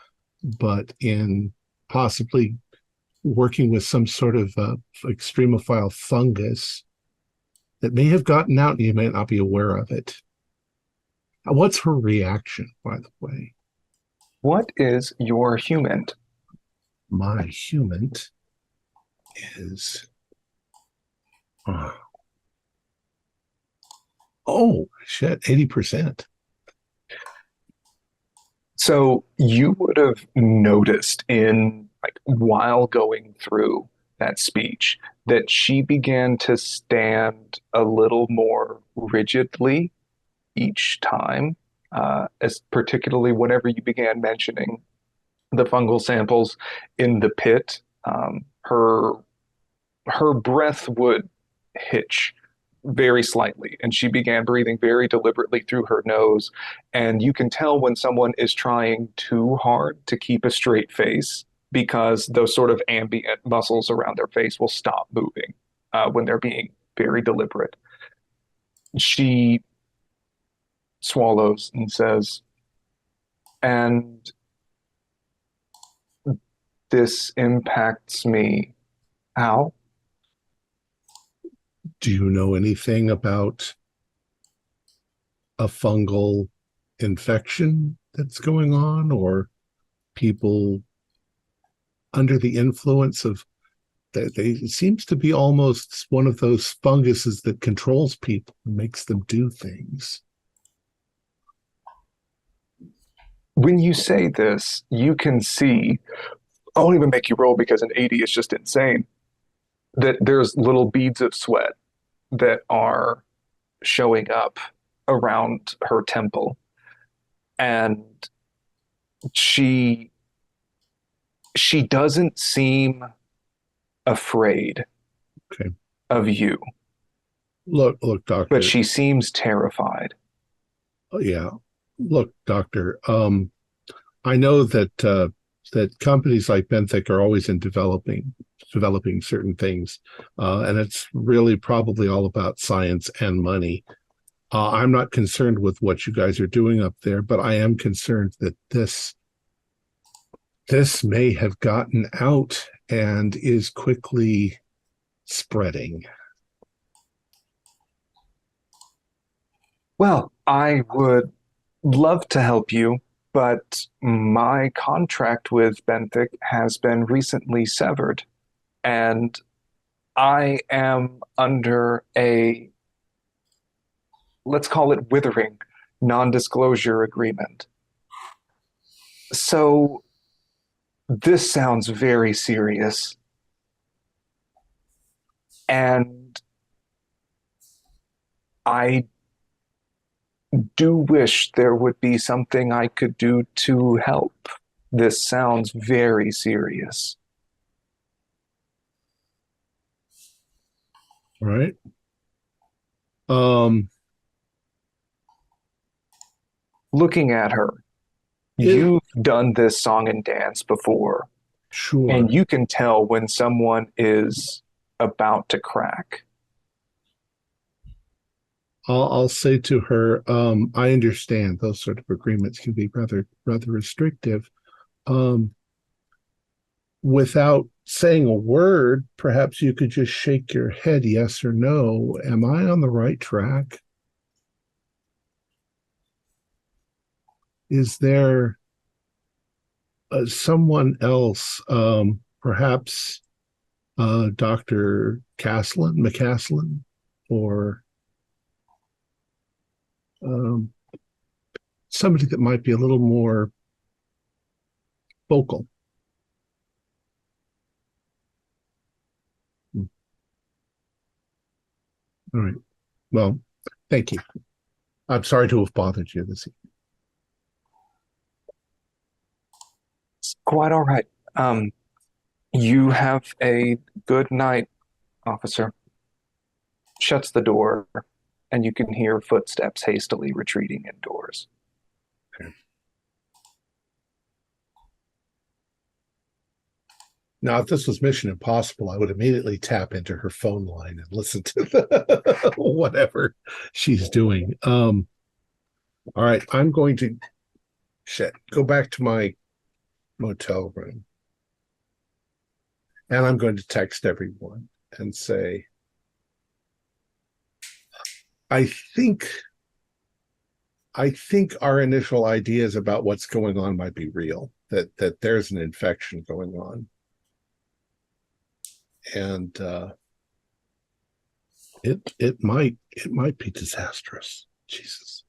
but in possibly working with some sort of extremophile fungus that may have gotten out and you may not be aware of it. What's her reaction, by the way? What is your human? My human is... oh, shit, 80%. So you would have noticed while going through that speech that she began to stand a little more rigidly each time, as particularly whenever you began mentioning the fungal samples in the pit. Her breath would hitch very slightly, and she began breathing very deliberately through her nose. And you can tell when someone is trying too hard to keep a straight face, because those sort of ambient muscles around their face will stop moving when they're being very deliberate. She swallows and says, "And this impacts me how?" Do you know anything about a fungal infection that's going on, or people under the influence of it seems to be almost one of those funguses that controls people and makes them do things? When you say this, you can see, I won't even make you roll because an 80 is just insane. that there's little beads of sweat that are showing up around her temple. And she doesn't seem afraid of you. Look, Doctor. But she seems terrified. Yeah. Look, Doctor. I know that that companies like Benthic are always in developing certain things, and it's really probably all about science and money. I'm not concerned with what you guys are doing up there, but I am concerned that this may have gotten out and is quickly spreading. Well, I would love to help you, but my contract with Benthic has been recently severed, and I am under a, let's call it withering, non-disclosure agreement. So this sounds very serious. And I do wish there would be something I could do to help. This sounds very serious. All right. Looking at her, you've done this song and dance before. Sure. And you can tell when someone is about to crack. I'll say to her, I understand those sort of agreements can be rather restrictive. Without saying a word, perhaps you could just shake your head yes or no. Am I on the right track? Is there someone else, perhaps Dr. McCaslin, or somebody that might be a little more vocal? All right. Well, thank you. I'm sorry to have bothered you this evening. It's quite all right. You have a good night, officer. Shuts the door, and you can hear footsteps hastily retreating indoors. Okay. Now, if this was Mission Impossible, I would immediately tap into her phone line and listen to whatever she's doing. All right, I'm going to go back to my motel room, and I'm going to text everyone and say, I think our initial ideas about what's going on might be real, that there's an infection going on. And it might be disastrous. Jesus.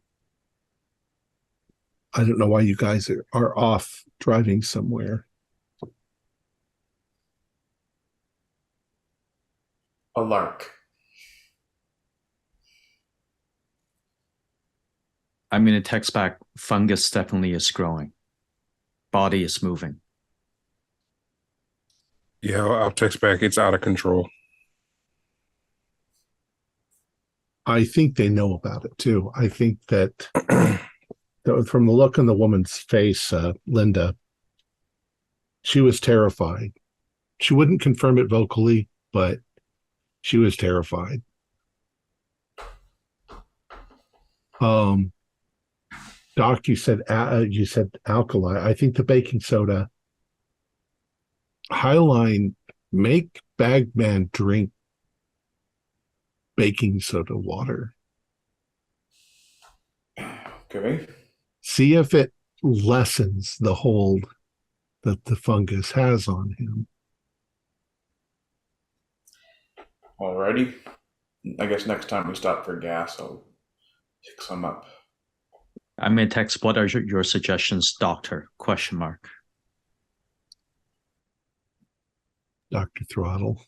I don't know why you guys are off driving somewhere. A lark. I'm going to text back, fungus definitely is growing. Body is moving. Yeah, I'll text back, it's out of control. I think they know about it too. I think that from the look on the woman's face, Linda, she was terrified. She wouldn't confirm it vocally, but she was terrified. Doc, you said alkali. I think the baking soda. Highline, make Bagman drink baking soda water. Okay. See if it lessens the hold that the fungus has on him. Alrighty. I guess next time we stop for gas, I'll pick some up. I'm going to text, what are your suggestions, doctor? ? Dr. Throttle.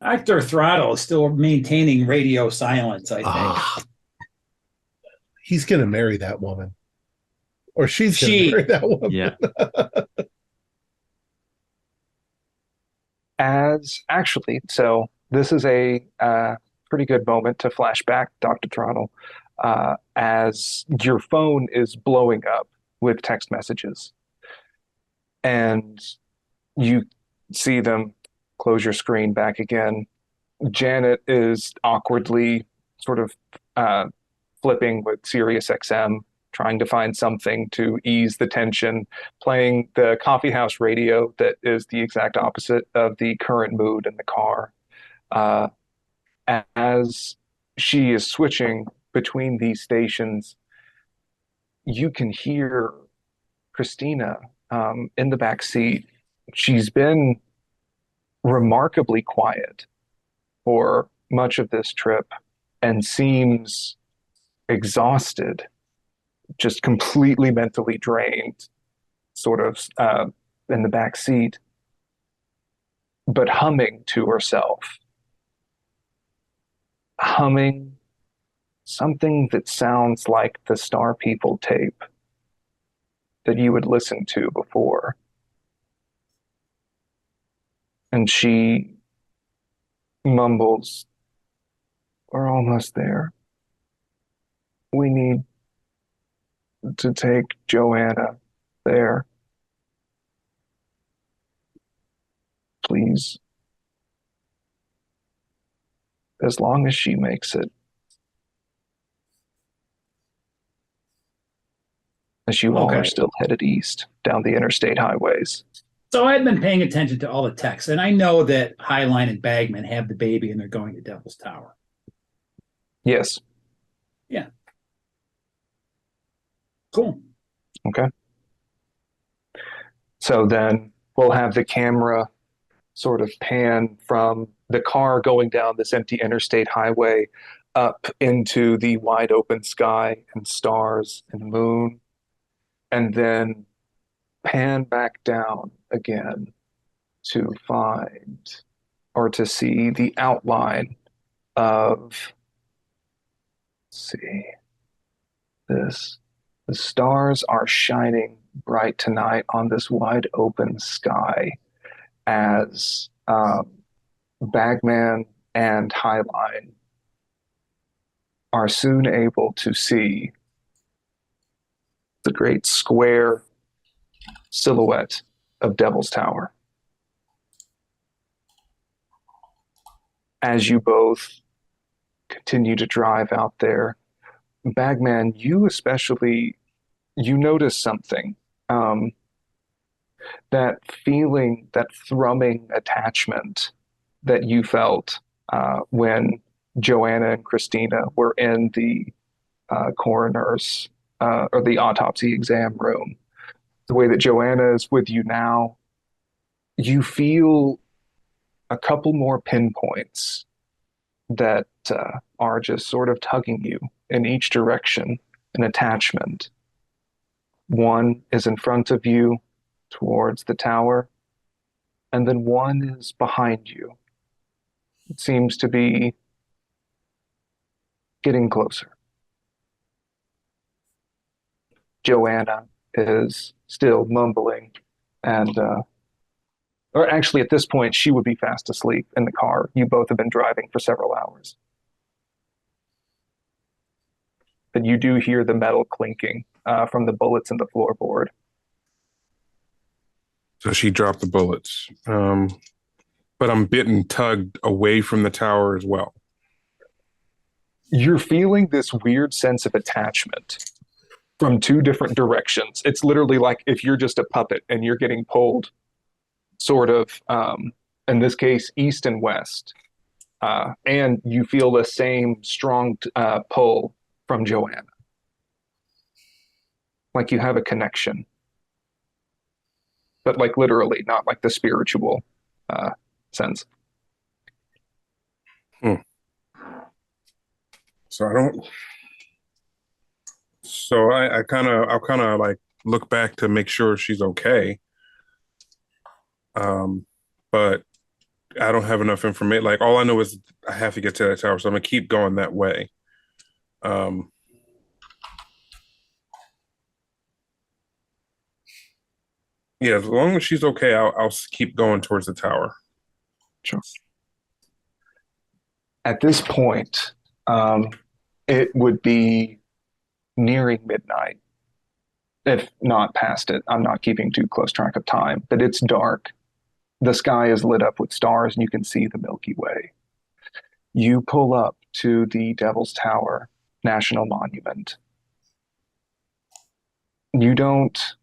Dr. Throttle is still maintaining radio silence, I think. He's going to marry that woman. Or she's going to marry that woman. Yeah. So this is a pretty good moment to flash back, Dr. Throttle, as your phone is blowing up with text messages. And you see them close your screen back again. Janet is awkwardly sort of flipping with SiriusXM, trying to find something to ease the tension, playing the coffeehouse radio that is the exact opposite of the current mood in the car. As she is switching between these stations, you can hear Christina in the back seat. She's been remarkably quiet for much of this trip and seems exhausted, just completely mentally drained, sort of in the back seat, but humming to herself. Humming something that sounds like the Star People tape that you would listen to before. And she mumbles, "We're almost there. We need to take Joanna there. Please. As long as she makes it." As you all are still headed east down the interstate highways. So I've been paying attention to all the texts, and I know that Highline and Bagman have the baby and they're going to Devil's Tower. Yes. Yeah. Cool. Okay. So then we'll have the camera sort of pan from the car going down this empty interstate highway up into the wide open sky and stars and moon, and then pan back down again to find or to see the outline of, let's see, this. The stars are shining bright tonight on this wide open sky as Bagman and Highline are soon able to see the great square silhouette of Devil's Tower. As you both continue to drive out there, Bagman, you especially, you notice something. That feeling, that thrumming attachment that you felt when Joanna and Christina were in the coroner's or the autopsy exam room. The way that Joanna is with you now, you feel a couple more pinpoints that are just sort of tugging you in each direction, an attachment. One is in front of you towards the tower, and then one is behind you. It seems to be getting closer. Joanna is still mumbling, and or actually at this point she would be fast asleep in the car. You both have been driving for several hours. But you do hear the metal clinking from the bullets in the floorboard. So she dropped the bullets. But I'm tugged away from the tower as well. You're feeling this weird sense of attachment from two different directions. It's literally like if you're just a puppet and you're getting pulled sort of, in this case, east and west. And you feel the same strong pull from Joanna. Like you have a connection. But like literally, not like the spiritual sense. So I I'll kind of like look back to make sure she's okay. But I don't have enough information. Like all I know is I have to get to that tower, so I'm gonna keep going that way. Yeah, as long as she's okay, I'll keep going towards the tower. Sure. At this point, it would be nearing midnight, if not past it. I'm not keeping too close track of time, but it's dark. The sky is lit up with stars, and you can see the Milky Way. You pull up to the Devil's Tower National Monument. You don't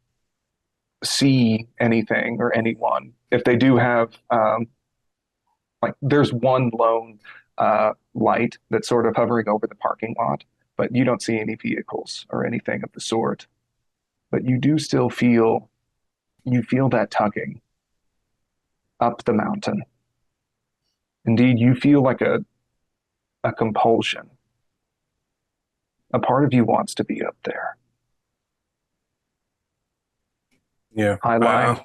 see anything or anyone. If they do have, there's one lone light that's sort of hovering over the parking lot, but you don't see any vehicles or anything of the sort. But you do still feel that tugging up the mountain. Indeed, you feel like a compulsion. A part of you wants to be up there. Yeah. Highlight.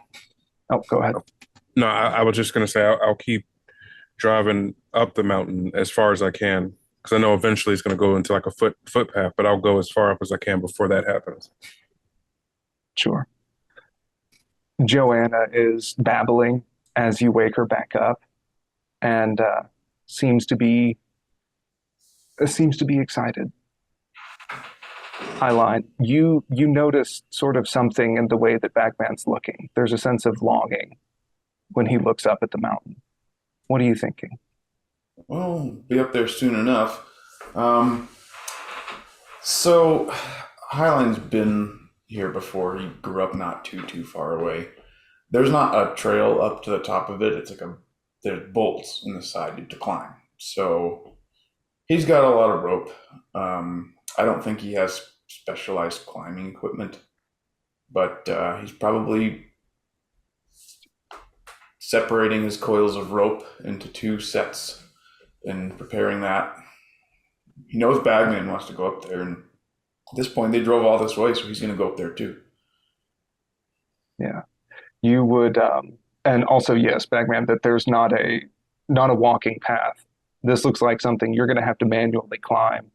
Oh, go ahead. No, I was just gonna say I'll keep driving up the mountain as far as I can, because I know eventually it's gonna go into like a footpath, but I'll go as far up as I can before that happens. Sure. Joanna is babbling as you wake her back up, and seems to be excited. Highline, you notice sort of something in the way that Bagman's looking. There's a sense of longing when he looks up at the mountain. What are you thinking? Well, be up there soon enough. So Highline's been here before. He grew up not too far away. There's not a trail up to the top of it. It's like there's bolts in the side to climb. So he's got a lot of rope. I don't think he has specialized climbing equipment, but he's probably separating his coils of rope into 2 sets and preparing that. He knows Bagman wants to go up there, and at this point they drove all this way, so he's going to go up there too. Yeah, you would, and also yes, Bagman, that there's not a walking path. This looks like something you're going to have to manually climb,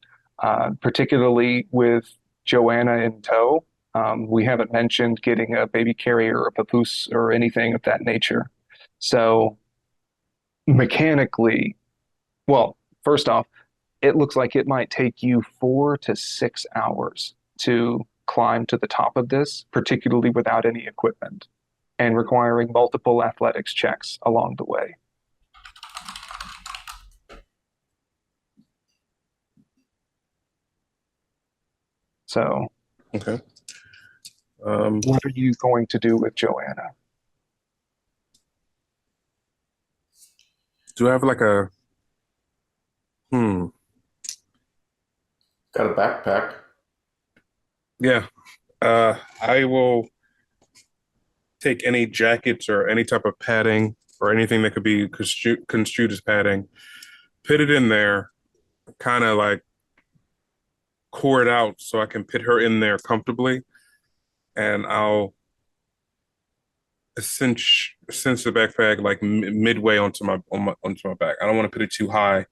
particularly with Joanna in tow. We haven't mentioned getting a baby carrier or a papoose or anything of that nature. So mechanically, well, first off, it looks like it might take you 4 to 6 hours to climb to the top of this, particularly without any equipment, and requiring multiple athletics checks along the way. So, okay. What are you going to do with Joanna? Do I have like a Got a backpack. Yeah. I will take any jackets or any type of padding or anything that could be construed as padding, put it in there, kind of like core it out so I can put her in there comfortably, and I'll cinch the backpack like midway onto my back. I don't want to put it too high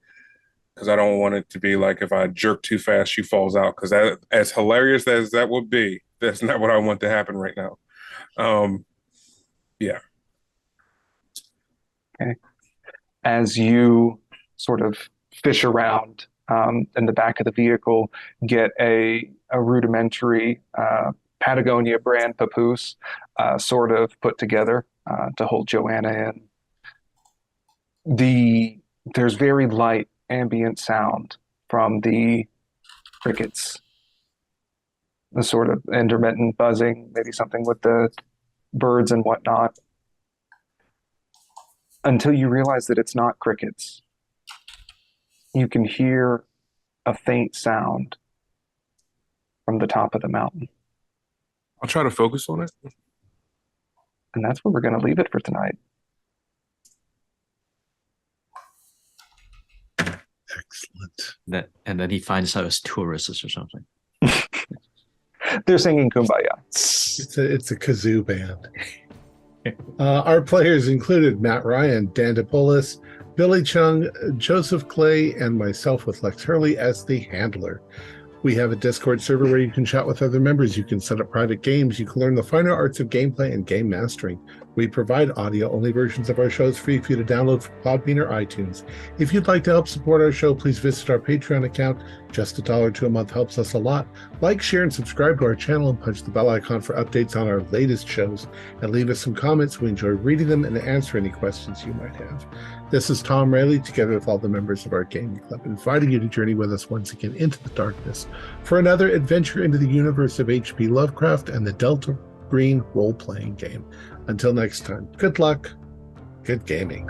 because I don't want it to be like if I jerk too fast, she falls out. Because that, as hilarious as that would be, that's not what I want to happen right now. Yeah. Okay. As you sort of fish around in the back of the vehicle, get a rudimentary Patagonia brand papoose sort of put together to hold Joanna in. There's very light ambient sound from the crickets, the sort of intermittent buzzing, maybe something with the birds and whatnot, until you realize that it's not crickets. You can hear a faint sound from the top of the mountain. I'll try to focus on it. And that's where we're going to leave it for tonight. Excellent. And then he finds out it's tourists or something. They're singing Kumbaya. It's a kazoo band. Our players included Matt Ryan, Dan DePolis, Billy Chung, Joseph Clay, and myself with Lex Hurley as the handler. We have a Discord server where you can chat with other members. You can set up private games. You can learn the finer arts of gameplay and game mastering. We provide audio-only versions of our shows free for you to download from Podbean or iTunes. If you'd like to help support our show, please visit our Patreon account. Just $1 a month helps us a lot. Like, share, and subscribe to our channel and punch the bell icon for updates on our latest shows. And leave us some comments. We enjoy reading them and answer any questions you might have. This is Tom Rayleigh, together with all the members of our gaming club, inviting you to journey with us once again into the darkness for another adventure into the universe of H.P. Lovecraft and the Delta Green role-playing game. Until next time, good luck, good gaming.